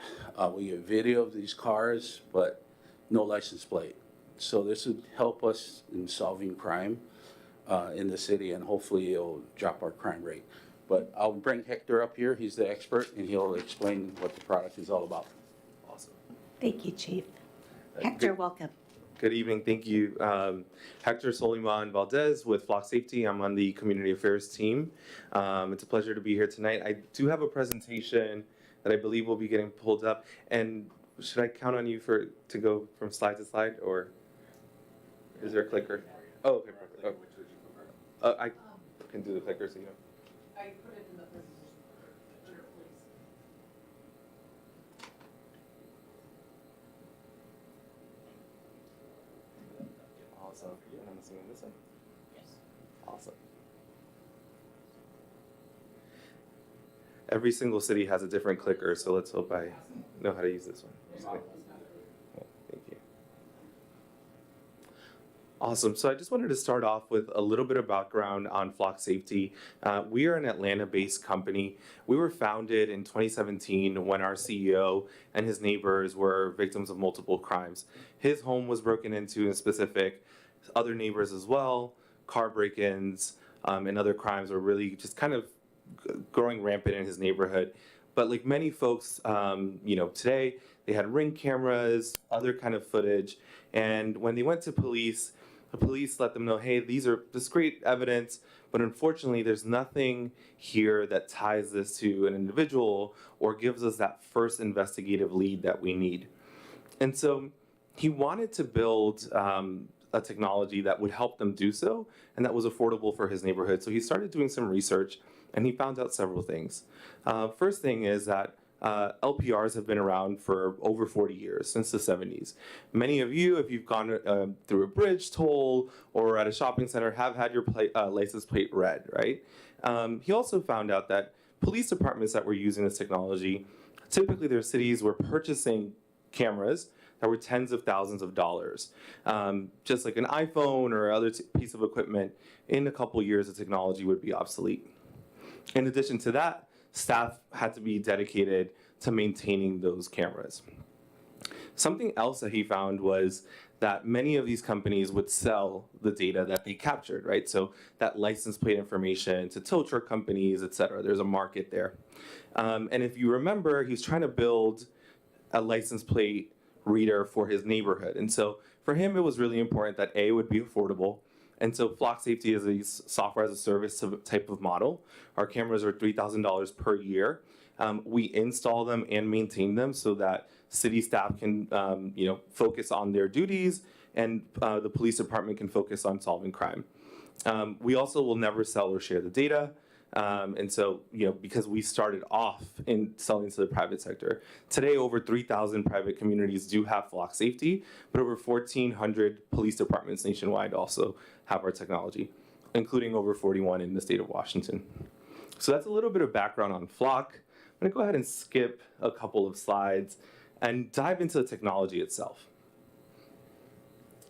we get video of these cars, but no license plate. So this would help us in solving crime in the city, and hopefully it'll drop our crime rate. But I'll bring Hector up here, he's the expert, and he'll explain what the product is all about. Awesome. Thank you, Chief. Hector, welcome. Good evening, thank you. Hector Soliman Valdez with Flock Safety. I'm on the Community Affairs team. It's a pleasure to be here tonight. I do have a presentation that I believe will be getting pulled up. And should I count on you to go from slide to slide, or is there a clicker? Oh, okay, perfect. Oh. I can do the clicker, so you know. I put it in the presentation. Sure, please. Awesome. And I'm assuming this one? Yes. Awesome. Every single city has a different clicker, so let's hope I know how to use this one. Just kidding. Yeah, thank you. Awesome. So I just wanted to start off with a little bit of background on Flock Safety. We are an Atlanta-based company. We were founded in 2017 when our CEO and his neighbors were victims of multiple crimes. His home was broken into in specific, other neighbors as well, car break-ins, and other crimes were really just kind of growing rampant in his neighborhood. But like many folks, today they had Ring cameras, other kind of footage, and when they went to police, the police let them know, hey, this is great evidence, but unfortunately there's nothing here that ties this to an individual or gives us that first investigative lead that we need. And so he wanted to build a technology that would help them do so and that was affordable for his neighborhood. So he started doing some research and he found out several things. First thing is that LPRs have been around for over 40 years, since the 70s. Many of you, if you've gone through a bridge, toll, or at a shopping center, have had your license plate read, right? He also found out that police departments that were using this technology, typically their cities were purchasing cameras that were tens of thousands of dollars. Just like an iPhone or other piece of equipment, in a couple years the technology would be obsolete. In addition to that, staff had to be dedicated to maintaining those cameras. Something else that he found was that many of these companies would sell the data that they captured, right? So that license plate information to tow truck companies, et cetera. There's a market there. And if you remember, he was trying to build a license plate reader for his neighborhood. And so for him, it was really important that A, would be affordable. And so Flock Safety is a software as a service type of model. Our cameras are $3,000 per year. We install them and maintain them so that city staff can focus on their duties and the police department can focus on solving crime. We also will never sell or share the data. And so, because we started off in selling to the private sector. Today, over 3,000 private communities do have Flock Safety, but over 1,400 police departments nationwide also have our technology, including over 41 in the state of Washington. So that's a little bit of background on Flock. I'm gonna go ahead and skip a couple of slides and dive into the technology itself.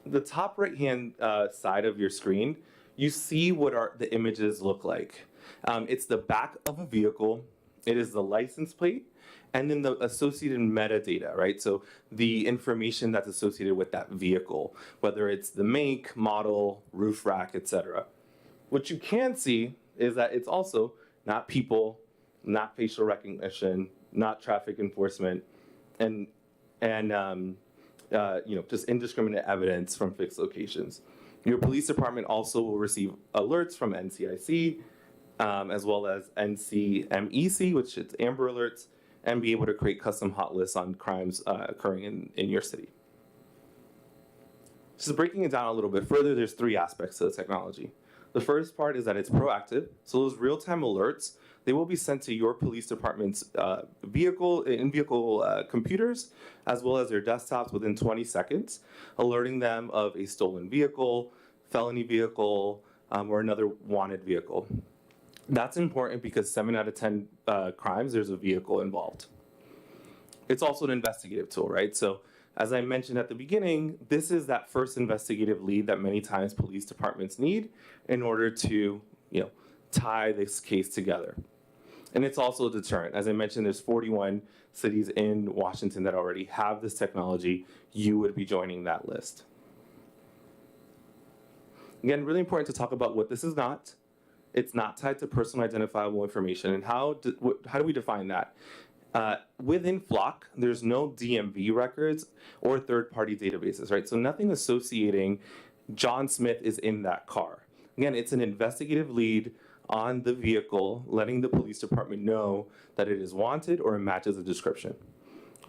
The top right-hand side of your screen, you see what the images look like. It's the back of a vehicle, it is the license plate, and then the associated metadata, right? So the information that's associated with that vehicle, whether it's the make, model, roof rack, etc. What you can see is that it's also not people, not facial recognition, not traffic enforcement, and just indiscriminate evidence from fixed locations. Your police department also will receive alerts from NCIC, as well as NCMEC, which is Amber Alerts, and be able to create custom hot lists on crimes occurring in your city. So breaking it down a little bit further, there's three aspects to the technology. The first part is that it's proactive, so those real-time alerts, they will be sent to your police department's in-vehicle computers, as well as their desktops within 20 seconds, alerting them of a stolen vehicle, felony vehicle, or another wanted vehicle. That's important because 7 out of 10 crimes, there's a vehicle involved. It's also an investigative tool, right? So As I mentioned at the beginning, this is that first investigative lead that many times police departments need in order to, tie this case together. And it's also a deterrent. As I mentioned, there's 41 cities in Washington that already have this technology. You would be joining that list. Again, really important to talk about what this is not. It's not tied to personal identifiable information. And how do we define that? Within Flock, there's no DMV records or third-party databases, right? So nothing associating John Smith is in that car. Again, it's an investigative lead on the vehicle, letting the police department know that it is wanted or it matches the description.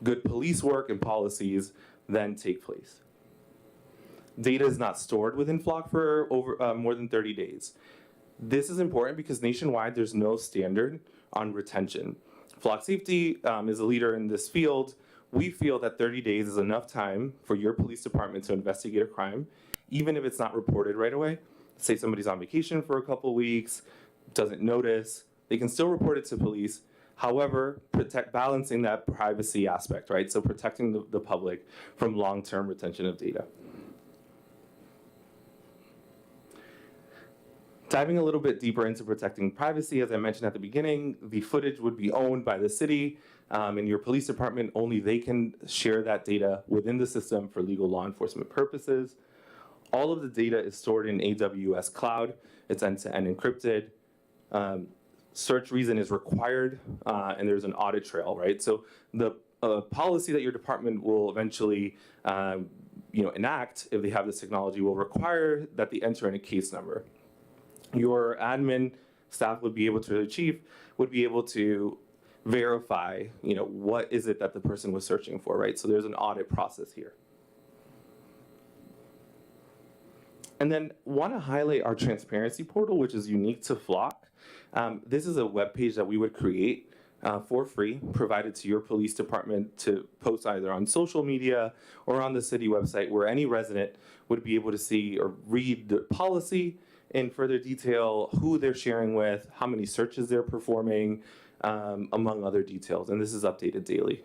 Good police work and policies then take place. Data is not stored within Flock for over more than 30 days. This is important because nationwide there's no standard on retention. Flock Safety is a leader in this field. We feel that 30 days is enough time for your police department to investigate a crime, even if it's not reported right away. Say somebody's on vacation for a couple weeks, doesn't notice, they can still report it to police. However, balancing that privacy aspect, right? So protecting the public from long-term retention of data. Diving a little bit deeper into protecting privacy, as I mentioned at the beginning, the footage would be owned by the city and your police department. Only they can share that data within the system for legal law enforcement purposes. All of the data is stored in AWS Cloud. It's end-to-end encrypted. Search reason is required, and there's an audit trail, right? So the policy that your department will eventually enact, if they have this technology, will require that they enter in a case number. Your admin staff would be able to, the chief would be able to verify, what is it that the person was searching for, right? So there's an audit process here. And then want to highlight our transparency portal, which is unique to Flock. This is a web page that we would create for free, provided to your police department to post either on social media or on the city website, where any resident would be able to see or read the policy in further detail, who they're sharing with, how many searches they're performing, among other details. And this is updated daily.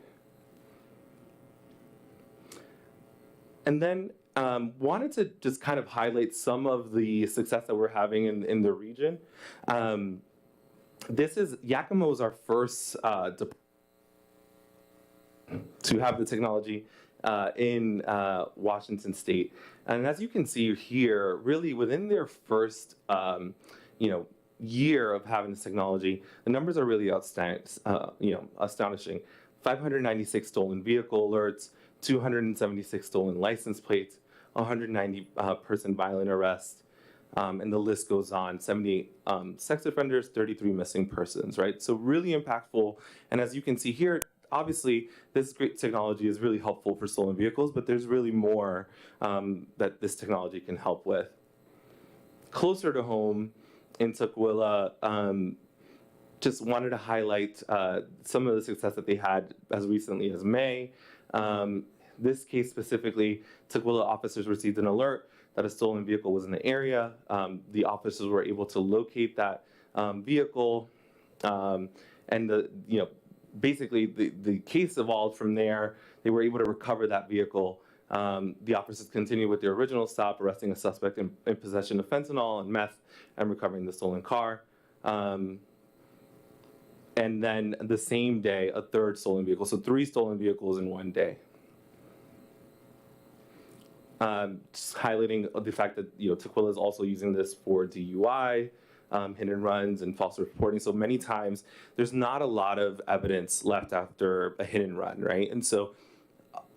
And then wanted to just kind of highlight some of the success that we're having in the region. Yakima was our first to have the technology in Washington State. And as you can see here, really within their first year of having this technology, the numbers are really astonishing. 596 stolen vehicle alerts, 276 stolen license plates, 190 person violent arrests, and the list goes on. 78 sex offenders, 33 missing persons, right? So really impactful. And as you can see here, obviously, this great technology is really helpful for stolen vehicles, but there's really more that this technology can help with. Closer to home in Tukwila, just wanted to highlight some of the success that they had as recently as May. This case specifically, Tukwila officers received an alert that a stolen vehicle was in the area. The officers were able to locate that vehicle, and basically, the case evolved from there. They were able to recover that vehicle. The officers continued with their original stop, arresting a suspect in possession of fentanyl and meth and recovering the stolen car. And then the same day, a third stolen vehicle. So 3 stolen vehicles in one day. Just highlighting the fact that Tukwila is also using this for DUI, hit and runs, and false reporting. So many times there's not a lot of evidence left after a hit and run, right? And so,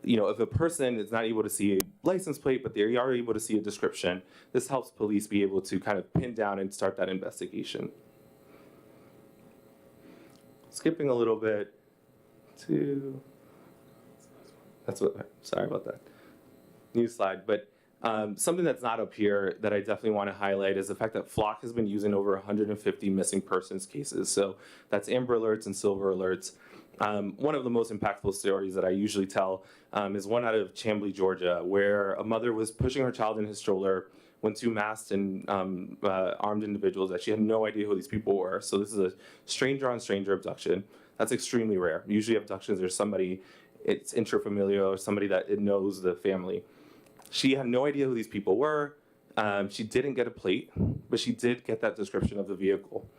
if a person is not able to see a license plate, but they are able to see a description, this helps police be able to kind of pin down and start that investigation. Skipping a little bit to, sorry about that. New slide, but something that's not up here that I definitely want to highlight is the fact that Flock has been using over 150 missing persons cases. So that's Amber Alerts and Silver Alerts. One of the most impactful stories that I usually tell is one out of Chamblee, Georgia, where a mother was pushing her child in his stroller when 2 masked and armed individuals that she had no idea who these people were. So this is a stranger-on-stranger abduction. That's extremely rare. Usually abductions, there's somebody it's intrafamilial or somebody that it knows the family. She had no idea who these people were. She didn't get a plate, but she did get that description of the vehicle.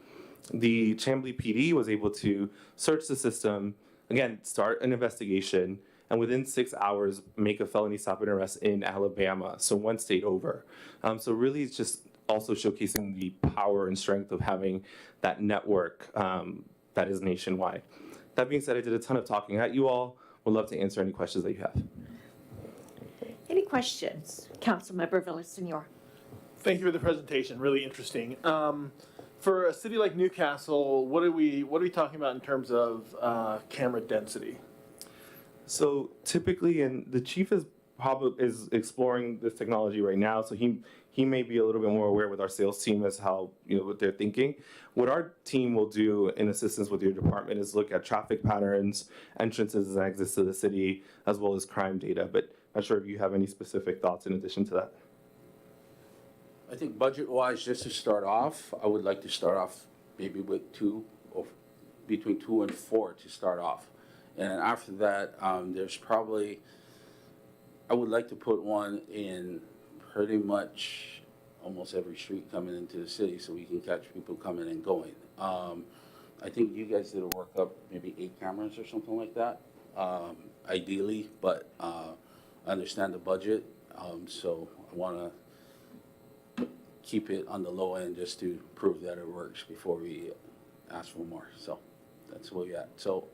The Chamblee PD was able to search the system, again, start an investigation, and within 6 hours make a felony stop and arrest in Alabama, so one state over. So really it's just also showcasing the power and strength of having that network that is nationwide. That being said, I did a ton of talking at you all. Would love to answer any questions that you have. Any questions? Councilmember Villasenor. Thank you for the presentation, really interesting. For a city like Newcastle, what are we talking about in terms of camera density? So typically, and the chief is exploring this technology right now, so he may be a little bit more aware with our sales team as how, what they're thinking. What our team will do in assistance with your department is look at traffic patterns, entrances and exits to the city, as well as crime data. But not sure if you have any specific thoughts in addition to that. I think budget-wise, just to start off, I would like to start off maybe with 2 or between 2 and 4 to start off. And after that, there's probably, I would like to put one in pretty much almost every street coming into the city so we can catch people coming and going. I think you guys did a workup, maybe 8 cameras or something like that, ideally, but I understand the budget, so I want to keep it on the low end just to prove that it works before we ask for more. So that's where we're at. So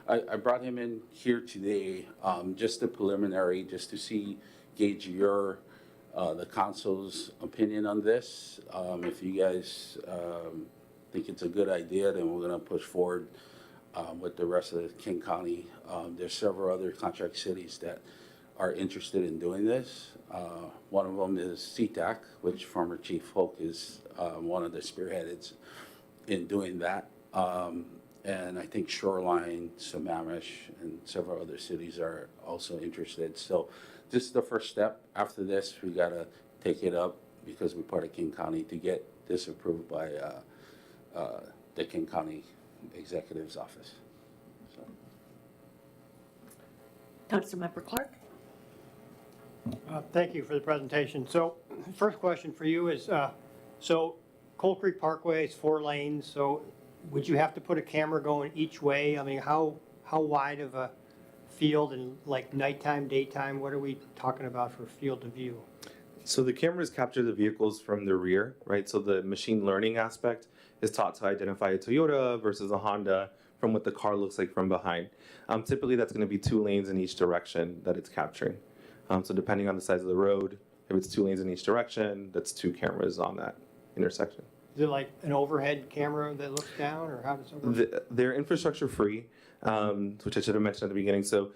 I brought him in here today, just a preliminary, just to gauge your, the council's opinion on this. If you guys think it's a good idea, then we're gonna push forward with the rest of King County. There's several other contract cities that are interested in doing this. One of them is SeaTac, which former Chief Hoke is one of the spearheads in doing that. And I think Shoreline, Sammamish, and several other cities are also interested. So this is the first step. After this, we gotta take it up because we're part of King County to get this approved by the King County Executive's Office. So. Councilmember Clark. Thank you for the presentation. So first question for you is, so Coal Creek Parkway is 4 lanes, so would you have to put a camera going each way? I mean, how wide of a field and like nighttime, daytime, what are we talking about for field of view? So the cameras capture the vehicles from the rear, right? So the machine learning aspect is taught to identify a Toyota versus a Honda from what the car looks like from behind. Typically that's going to be 2 lanes in each direction that it's capturing. So depending on the size of the road, if it's 2 lanes in each direction, that's 2 cameras on that intersection. Is it like an overhead camera that looks down, or how does it work? They're infrastructure free, which I should have mentioned at the beginning. So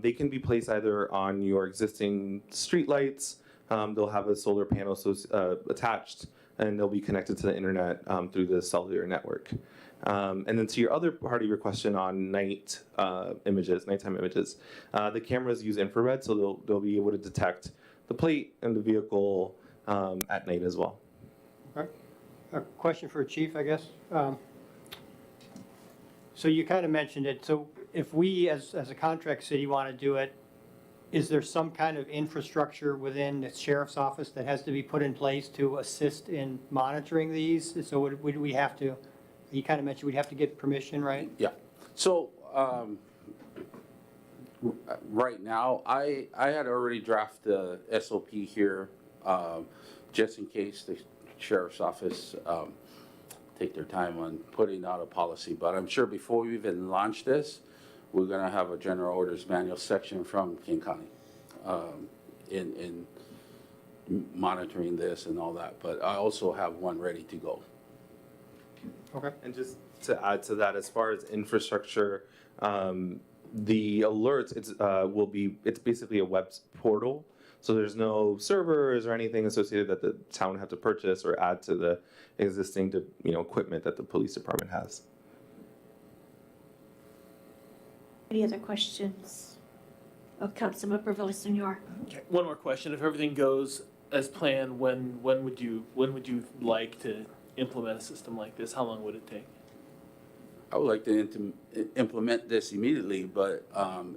they can be placed either on your existing street lights. They'll have a solar panel attached, and they'll be connected to the internet through the cellular network. And then to your other part of your question on nighttime images, the cameras use infrared, so they'll be able to detect the plate and the vehicle at night as well. Okay. A question for Chief, I guess. So you kind of mentioned it. So if we, as a contract city, want to do it, is there some kind of infrastructure within the sheriff's office that has to be put in place to assist in monitoring these? So would we have to? You kind of mentioned we'd have to get permission, right? Yeah. So right now, I had already drafted the SOP here, just in case the sheriff's office take their time on putting out a policy. But I'm sure before we even launch this, we're gonna have a general orders manual section from King County in monitoring this and all that. But I also have one ready to go. Okay. And just to add to that, as far as infrastructure, the alerts, it's basically a web portal. So there's no servers or anything associated that the town would have to purchase or add to the existing, equipment that the police department has. Any other questions? Oh, Councilmember Villasenor. Okay. One more question. If everything goes as planned, when would you like to implement a system like this? How long would it take? I would like to implement this immediately, but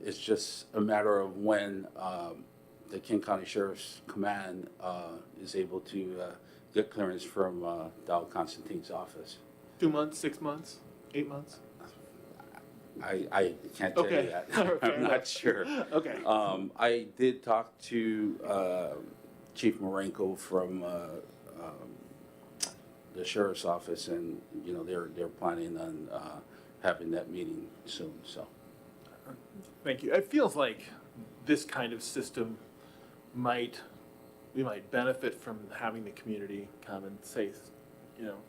it's just a matter of when the King County Sheriff's Command is able to get clearance from Dow Constantine's office. 2 months, 6 months, 8 months? I can't tell you Okay. that. Fair I'm enough. not sure. Okay. I did talk to Chief Marenko from the sheriff's office, and you know they're planning on having that meeting soon. So Thank you. It feels like this kind of system we might benefit from having the community come and say,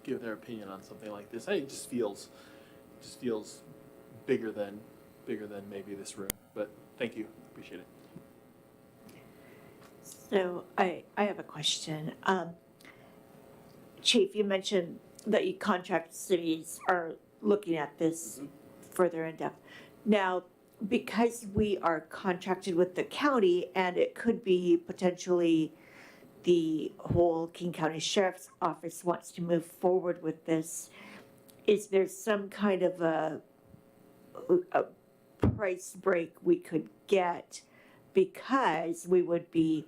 give their opinion on something like this. It just feels bigger than maybe this room. But thank you, appreciate it. So I have a question. Chief, you mentioned that you contract cities are looking at this further in depth. Now, because we are contracted with the county and it could be potentially the whole King County Sheriff's Office wants to move forward with this, is there some kind of a price break we could get, because we would be,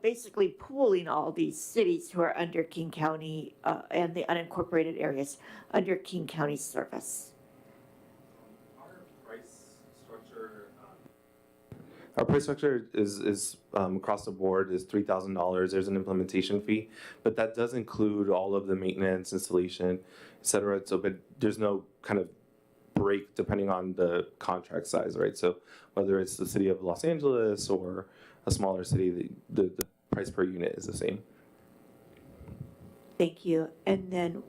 basically pooling all these cities who are under King County and the unincorporated areas under King County service? Our price structure is across the board is $3,000. There's an implementation fee, but that does include all of the maintenance, installation, et cetera. So, but there's no kind of break depending on the contract size, right? So whether it's the city of Los Angeles or a smaller city, the price per unit is the same. Thank you. And then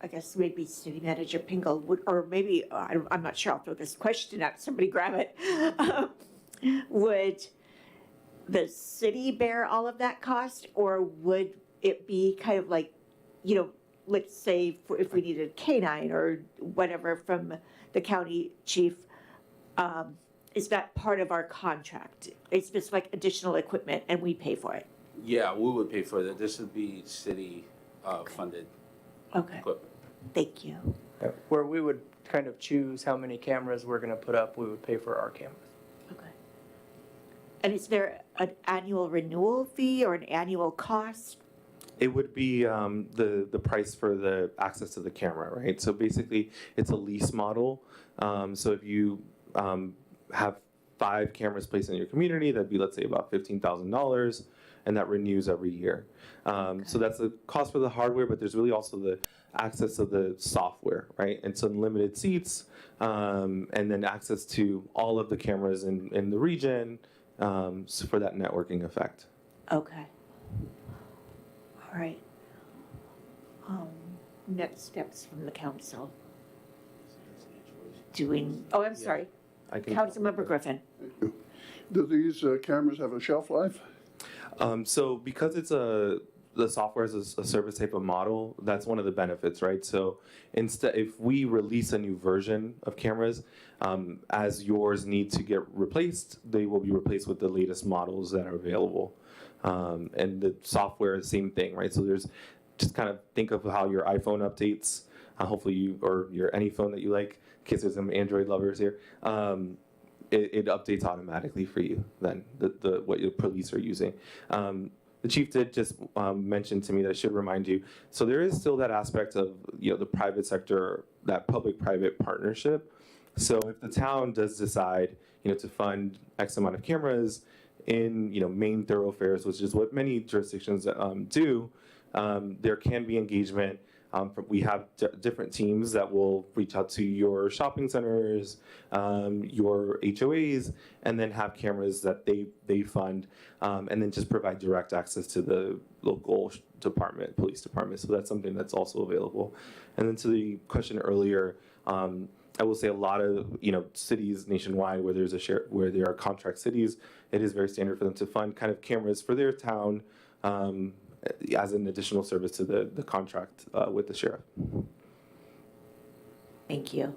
I guess maybe City Manager Pingle or maybe, I'm not sure, I'll throw this question out, somebody grab it. Would the city bear all of that cost, or would it be kind of like, let's say if we needed a canine or whatever from the county chief, is that part of our contract? It's just like additional equipment and we pay for it? yeah, we would pay for that. This would be city funded Okay, equipment. thank you. Where we would kind of choose how many cameras we're gonna put up, we would pay for our cameras. Okay. And is there an annual renewal fee or an annual cost? It would be the price for the access to the camera, right? So basically, it's a lease model. So if you have 5 cameras placed in your community, that'd be, let's say, about $15,000, and that renews every year. So that's the cost for the hardware, but there's really also the access to the software, right? And some limited seats, and then access to all of the cameras in the region for that networking effect. Okay. All right. Next steps from the council. I'm sorry, I can. Councilmember Griffin. Do these cameras have a shelf life? So because it's the software is a service type of model, that's one of the benefits, right? So instead, if we release a new version of cameras, as yours need to get replaced, they will be replaced with the latest models that are available. And the software is the same thing, right? So there's just kind of think of how your iPhone updates, hopefully or any phone that you like, in case there's some Android lovers here. It updates automatically for you then, what your police are using. The chief did just mention to me that I should remind you, so there is still that aspect of the private sector, that public-private partnership. So if the town does decide to fund X amount of cameras in main thoroughfares, which is what many jurisdictions do, there can be engagement. We have different teams that will reach out to your shopping centers, your HOAs, and then have cameras that they fund, and then just provide direct access to the local police department. So that's something that's also available. And then to the question earlier, I will say a lot of cities nationwide where where there are contract cities, it is very standard for them to fund kind of cameras for their town. As an additional service to the contract with the sheriff. Thank you.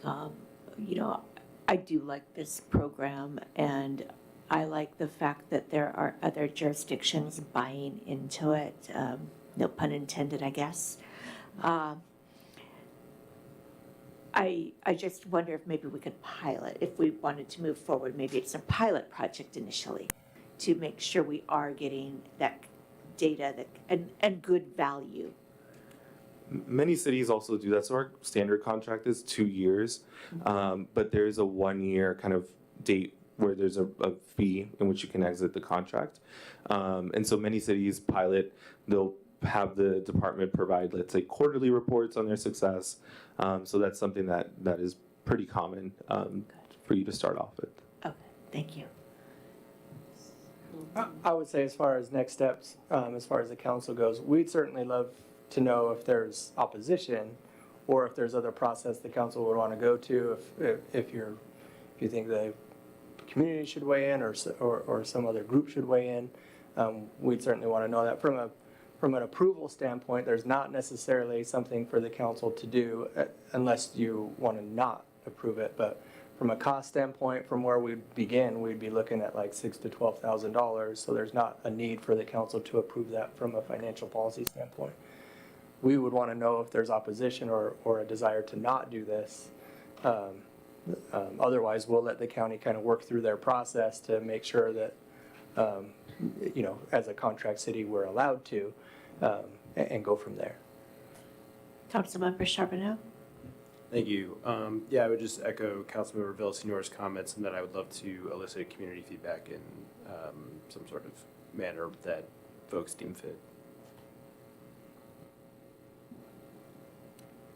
I do like this program, and I like the fact that there are other jurisdictions buying into it. No pun intended, I guess. I I just wonder if maybe we could pilot, if we wanted to move forward, maybe it's a pilot project initially to make sure we are getting that data and good value. Many cities also do that. So our standard contract is 2 years, but there is a 1 year kind of date where there's a fee in which you can exit the contract. And so many cities pilot, they'll have the department provide, let's say, quarterly reports on their success. So that's something that is pretty common for you to start off with. Okay, thank you. I would say as far as next steps, as far as the council goes, we'd certainly love to know if there's opposition or if there's other process the council would want to go to, if you think the community should weigh in or some other group should weigh in. We'd certainly want to know that. From an approval standpoint, there's not necessarily something for the council to do unless you want to not approve it. But from a cost standpoint, from where we'd begin, we'd be looking at like $6,000 to $12,000. So there's not a need for the council to approve that from a financial policy standpoint. We would want to know if there's opposition or a desire to not do this. Otherwise, we'll let the county kind of work through their process to make sure that, as a contract city, we're allowed to, and go from there. Councilmember Charbonneau? Thank you. Yeah, I would just echo Councilmember Villasenor's comments, and that I would love to elicit community feedback in some sort of manner that folks deem fit.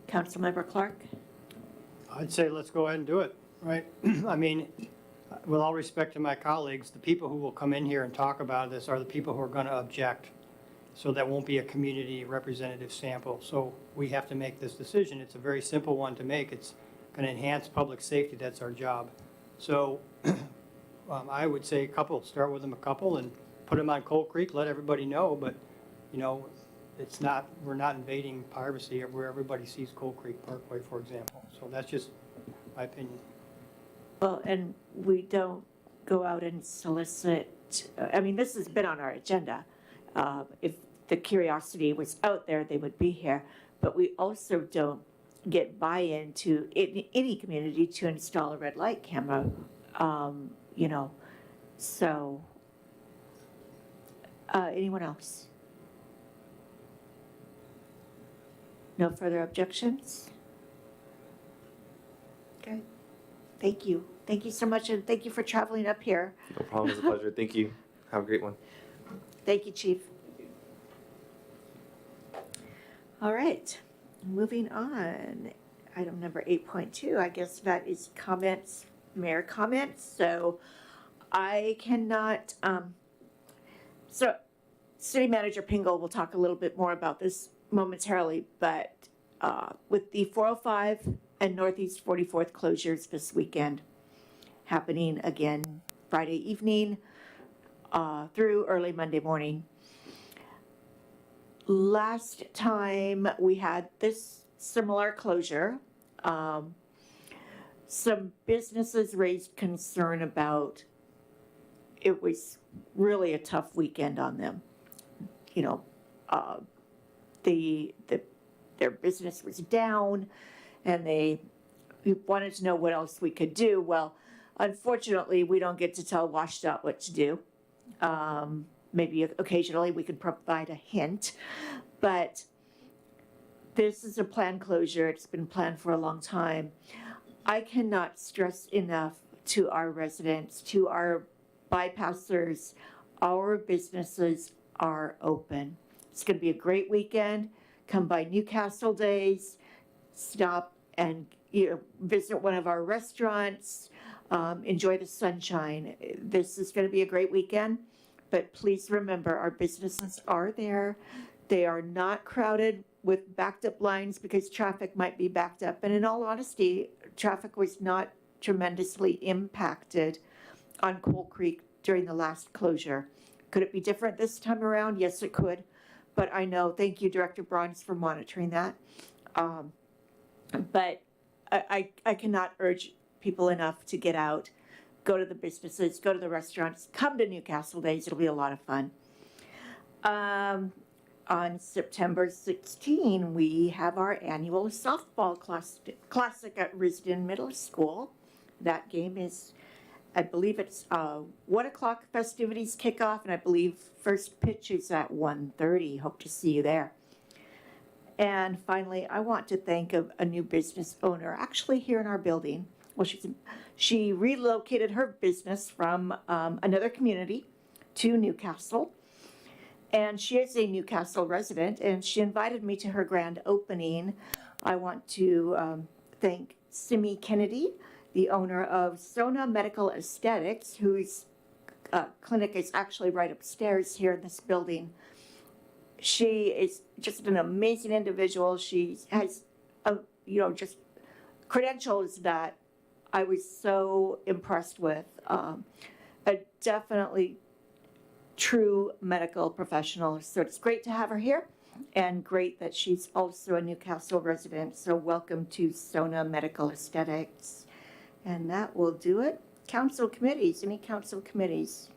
Councilmember Clark? I'd say let's go ahead and do it, right? I mean, with all respect to my colleagues, the people who will come in here and talk about this are the people who are going to object. So that won't be a community representative sample. So we have to make this decision. It's a very simple one to make. It's going to enhance public safety. That's our job. So I would say start with them a couple and put them on Coal Creek, let everybody know. But, we're not invading privacy where everybody sees Coal Creek Parkway, for example. So that's just my opinion. Well, and we don't go out and solicit, this has been on our agenda. If the curiosity was out there, they would be here. But we also don't get buy-in to any community to install a red light camera, So, anyone else? No further objections? Okay. Thank you. Thank you so much, and thank you for traveling up here. No problem. It's a pleasure. Thank you. Have a great one. Thank you, Chief. All right, moving on. Item number 8.2, I guess that is comments, mayor comments. So I cannot, so City Manager Pingle will talk a little bit more about this momentarily, but with the 405 and Northeast 44th closures this weekend happening again Friday evening, through early Monday morning. Last time we had this similar closure, some businesses raised concern about it was really a tough weekend on them. Their business was down, and they wanted to know what else we could do. Well, unfortunately, we don't get to tell WashDOT what to do. Maybe occasionally we could provide a hint, but this is a planned closure. It's been planned for a long time. I cannot stress enough to our residents, to our bypassers, our businesses are open. It's going to be a great weekend. Come by Newcastle Days, stop and visit one of our restaurants, enjoy the sunshine. This is going to be a great weekend, but please remember our businesses are there. They are not crowded with backed up lines because traffic might be backed up. And in all honesty, traffic was not tremendously impacted on Coal Creek during the last closure. Could it be different this time around? Yes, it could. But I know, thank you, Director Bronze, for monitoring that. But I cannot urge people enough to get out, go to the businesses, go to the restaurants, come to Newcastle Days. It'll be a lot of fun. on September 16, we have our annual softball classic at Risden Middle School. That game is, I believe it's 1 o'clock festivities kick off, and I believe first pitch is at 1:30. Hope to see you there. And finally, I want to thank a new business owner, actually here in our building. Well, she relocated her business from another community to Newcastle. And she is a Newcastle resident, and she invited me to her grand opening. I want to thank Simi Kennedy, the owner of Sona Medical Aesthetics, whose clinic is actually right upstairs here in this building. She is just an amazing individual. She has, just credentials that I was so impressed with. A definitely true medical professional. So it's great to have her here, and great that she's also a Newcastle resident. So welcome to Sona Medical Aesthetics. And that will do it. Council committees, any council committees?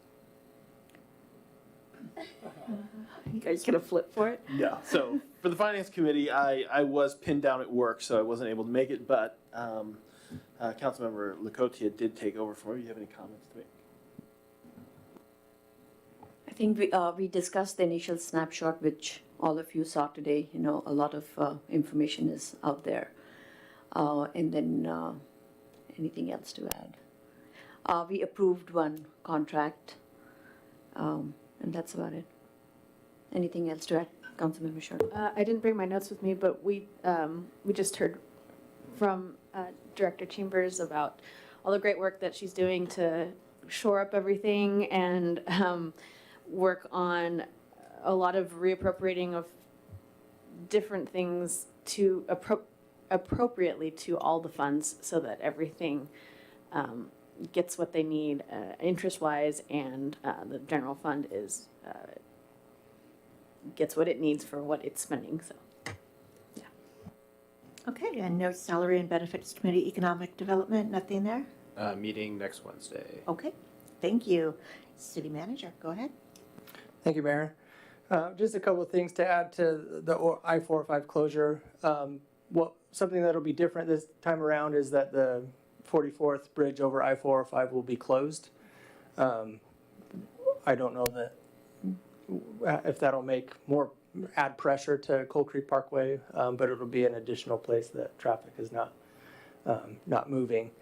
You guys gonna flip for it? Yeah, so for the Finance Committee, I was pinned down at work, so I wasn't able to make it, but Councilmember Lacotia did take over for me. Do you have any comments to make? I think we discussed the initial snapshot, which all of you saw today. You know, a lot of information is out there. And then anything else to add? We approved one contract, and that's about it. Anything else to add, Councilmember Short? I didn't bring my notes with me, but we just heard from Director Chambers about all the great work that she's doing to shore up everything and work on a lot of reappropriating of different things to appropriately to all the funds so that everything gets what they need interest-wise, and the general fund is gets what it needs for what it's spending. So, yeah. Okay, and no salary and benefits committee, economic development, nothing there? Meeting next Wednesday. Okay, thank you. City manager, go ahead. Thank you, Mayor. Just a couple of things to add to the I-405 closure. Something that'll be different this time around is that the 44th bridge over I-405 will be closed. I don't know if that'll add pressure to Coal Creek Parkway, but it'll be an additional place that traffic is not moving.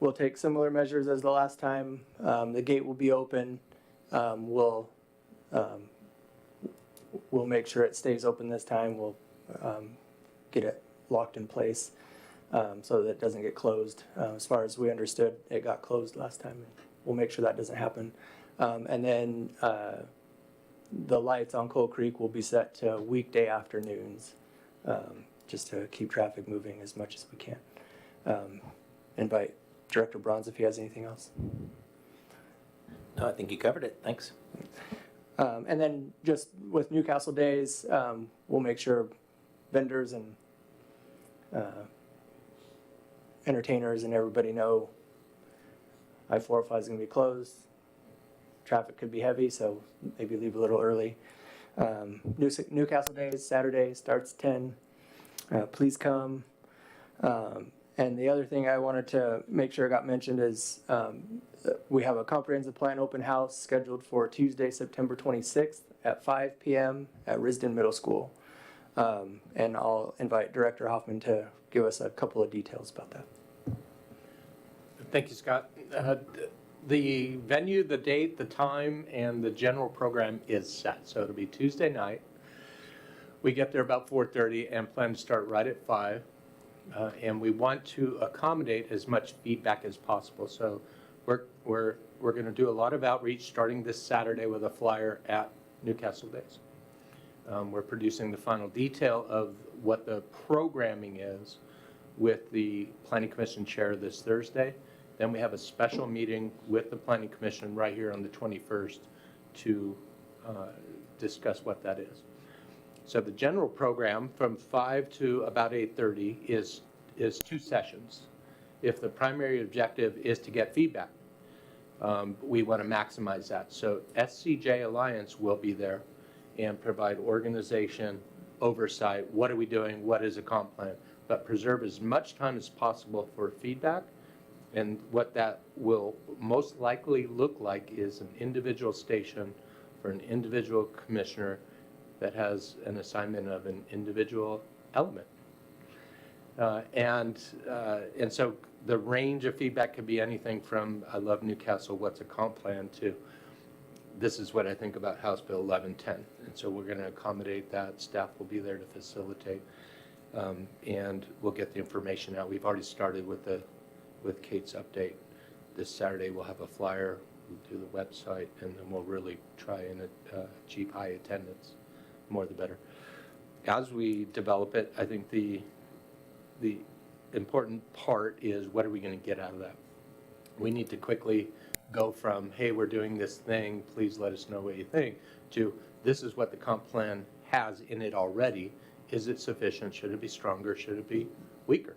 We'll take similar measures as the last time. The gate will be open. We'll make sure it stays open this time. We'll get it locked in place so that it doesn't get closed. As far as we understood, it got closed last time. We'll make sure that doesn't happen. And then the lights on Coal Creek will be set to weekday afternoons, just to keep traffic moving as much as we can. Invite Director Bronze if he has anything else. No, I think you covered it. Thanks. And then just with Newcastle Days, we'll make sure vendors and entertainers and everybody know I-405 is going to be closed. Traffic could be heavy, so maybe leave a little early. Newcastle Days, Saturday, starts 10. Please come. And the other thing I wanted to make sure got mentioned is we have a comprehensive plan open house scheduled for Tuesday, September 26th at 5 p.m. at Risden Middle School. And I'll invite Director Hoffman to give us a couple of details about that. Thank you, Scott. The venue, the date, the time, and the general program is set. So it'll be Tuesday night. We get there about 4:30 and plan to start right at 5. And we want to accommodate as much feedback as possible. So we're going to do a lot of outreach starting this Saturday with a flyer at Newcastle Days. We're producing the final detail of what the programming is with the Planning Commission chair this Thursday. Then we have a special meeting with the Planning Commission right here on the 21st to discuss what that is. So the general program from 5 to about 8:30 is 2 sessions. If the primary objective is to get feedback, we want to maximize that. So SCJ Alliance will be there, and provide organization, oversight, what are we doing, what is a comp plan, but preserve as much time as possible for feedback. And what that will most likely look like is an individual station for an individual commissioner that has an assignment of an individual element. And so the range of feedback could be anything from, I love Newcastle, what's a comp plan, to this is what I think about House Bill 1110. And so we're going to accommodate that. Staff will be there to facilitate. And we'll get the information out. We've already started with Kate's update. This Saturday we'll have a flyer, we'll do the website, and then we'll really try and achieve high attendance. More the better. As we develop it, I think the important part is what are we going to get out of that? We need to quickly go from, hey, we're doing this thing, please let us know what you think, to this is what the comp plan has in it already. Is it sufficient? Should it be stronger? Should it be weaker?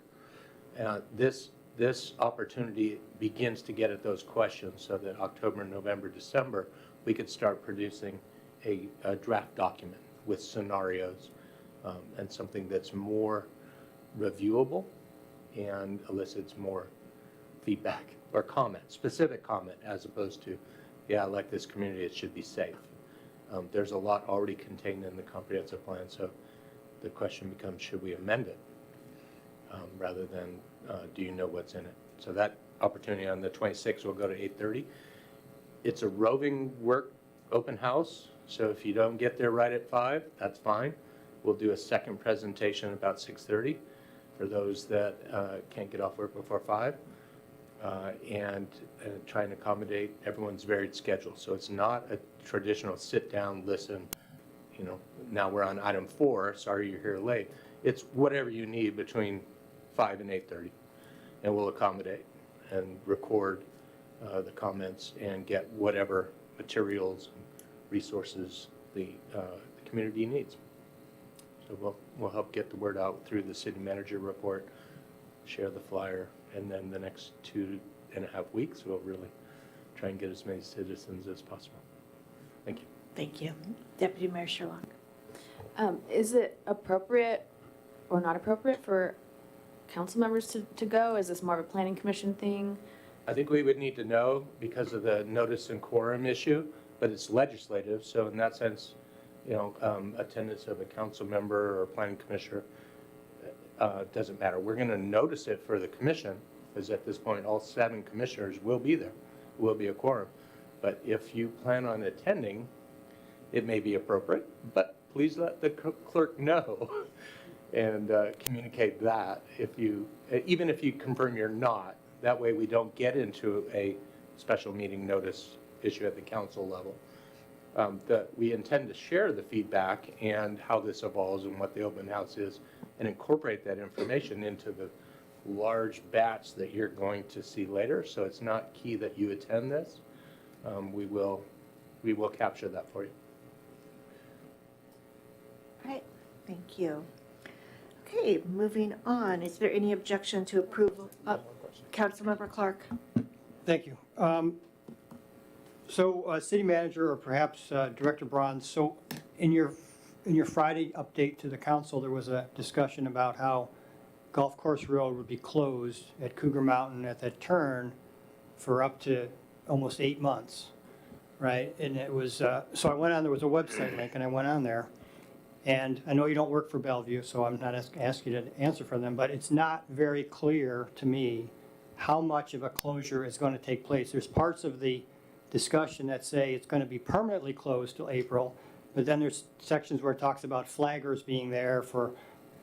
This opportunity begins to get at those questions so that October, November, December, we could start producing a draft document with scenarios and something that's more reviewable and elicits more feedback or comment, specific comment, as opposed to, yeah, I like this community, it should be safe. There's a lot already contained in the comprehensive plan, so the question becomes, should we amend it? Rather than, do you know what's in it? So that opportunity on the 26th will go to 8:30. It's a roving work open house, so if you don't get there right at 5, that's fine. We'll do a second presentation about 6:30 for those that can't get off work before 5, and try and accommodate everyone's varied schedule. So it's not a traditional sit down, listen, you know, now we're on item 4, sorry you're here late. It's whatever you need between 5 and 8:30, and we'll accommodate and record the comments and get whatever materials and resources the community needs. So we'll help get the word out through the city manager report, share the flyer, and then the next 2.5 weeks, we'll really try and get as many citizens as possible. Thank you. Thank you. Deputy Mayor Sherlock. Is it appropriate or not appropriate for council members to go? Is this more of a planning commission thing? I think we would need to know because of the notice and quorum issue, but it's legislative, so in that sense, you know, attendance of a council member or planning commissioner doesn't matter. We're going to notice it for the commission, because at this point, all 7 commissioners will be there, will be a quorum. But if you plan on attending, it may be appropriate, but please let the clerk know and communicate that even if you confirm you're not. That way we don't get into a special meeting notice issue at the council level. That we intend to share the feedback and how this evolves and what the open house is and incorporate that information into the large batch that you're going to see later. So it's not key that you attend this. We will capture that for you. All right, thank you. Okay, moving on. Is there any objection to approval? Councilmember Clark. Thank you. So, City Manager, or perhaps Director Braun, so in your Friday update to the council, there was a discussion about how Golf Course Road would be closed at Cougar Mountain at that turn for up to almost 8 months, right? And it was, so I went on, there was a website link, and I went on there. And I know you don't work for Bellevue, so I'm not asking you to answer for them, but it's not very clear to me how much of a closure is going to take place. There's parts of the discussion that say it's going to be permanently closed till April, but then there's sections where it talks about flaggers being there for,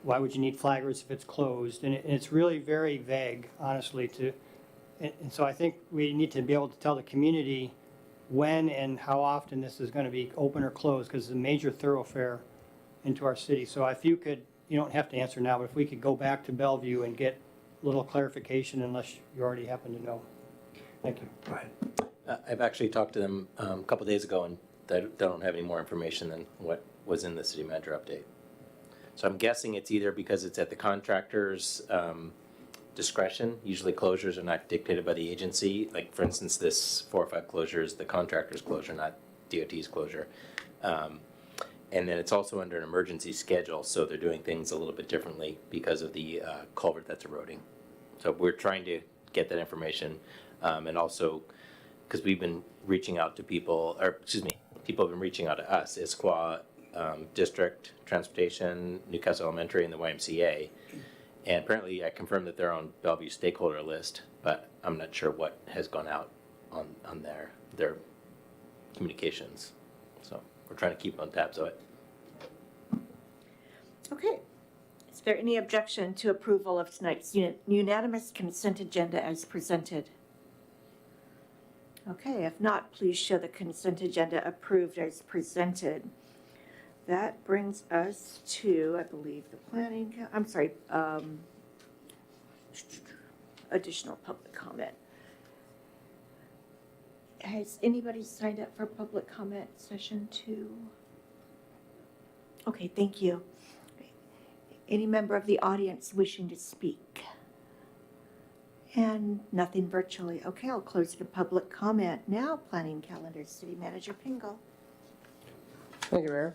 why would you need flaggers if it's closed? And it's really very vague, honestly. And so I think we need to be able to tell the community when and how often this is going to be open or closed, because it's a major thoroughfare into our city. So if you could, you don't have to answer now, but if we could go back to Bellevue and get a little clarification, unless you already happen to know. Thank you. Go ahead. I've actually talked to them a couple days ago, and they don't have any more information than what was in the city manager update. So I'm guessing it's either because it's at the contractor's discretion. Usually closures are not dictated by the agency. Like, for instance, this 4 or 5 closures, the contractor's closure, not DOT's closure. And then it's also under an emergency schedule, so they're doing things a little bit differently because of the culvert that's eroding. So we're trying to get that information, and also, because we've been reaching out to people, or excuse me, people have been reaching out to us, Issaquah District, Transportation, Newcastle Elementary, and the YMCA. And apparently I confirmed that they're on Bellevue stakeholder list, but I'm not sure what has gone out on their communications. So we're trying to keep on tabs of it. Okay. Is there any objection to approval of tonight's unanimous consent agenda as presented? Okay, if not, please show the consent agenda approved as presented. That brings us to, I believe, the additional public comment. Has anybody signed up for public comment session 2? Okay, thank you. Any member of the audience wishing to speak? And nothing virtually. Okay, I'll close the public comment now. Planning calendar, City Manager Pingle. Thank you, Mayor.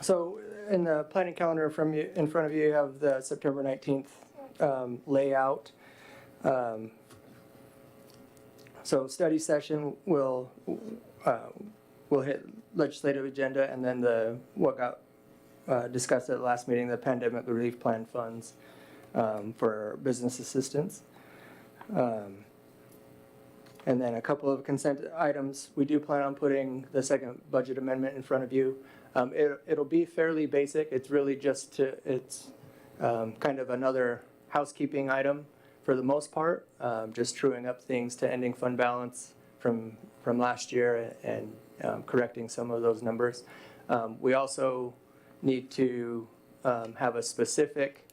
So in the planning calendar in front of you, you have the September 19th layout. So study session will hit legislative agenda, and then what got discussed at the last meeting, the pandemic relief plan funds for business assistance. And then a couple of consent items. We do plan on putting the second budget amendment in front of you. It'll be fairly basic. It's really just kind of another housekeeping item for the most part, just truing up things to ending fund balance from last year and correcting some of those numbers. We also need to have a specific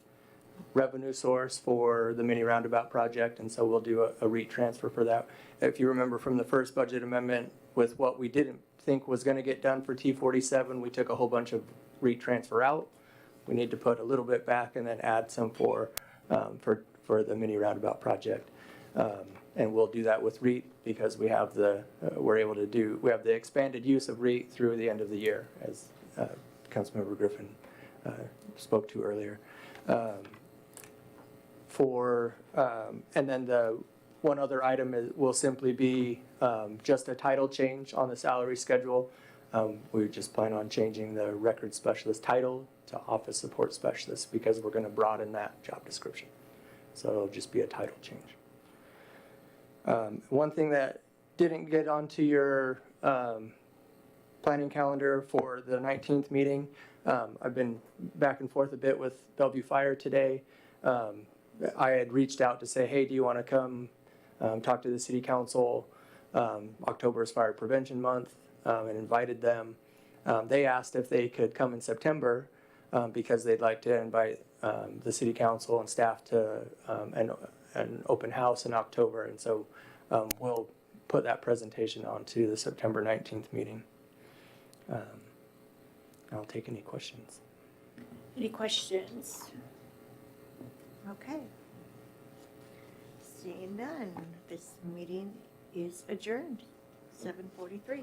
revenue source for the mini roundabout project, and so we'll do a REIT transfer for that. If you remember from the first budget amendment, with what we didn't think was going to get done for T47, we took a whole bunch of REIT transfer out. We need to put a little bit back and then add some for the mini roundabout project, and we'll do that with REIT because we have the expanded use of REIT through the end of the year, as Councilmember Griffin spoke to earlier. And then the one other item will simply be just a title change on the salary schedule. We just plan on changing the record specialist title to office support specialist because we're going to broaden that job description. So it'll just be a title change. One thing that didn't get onto your planning calendar for the 19th meeting, I've been back and forth a bit with Bellevue Fire today. I had reached out to say, hey, do you want to come talk to the city council? October is Fire Prevention Month, and invited them. They asked if they could come in September because they'd like to invite the city council and staff to an open house in October. And so we'll put that presentation onto the September 19th meeting. I'll take any questions. Any questions? Okay. Seeing none, this meeting is adjourned, 7:43.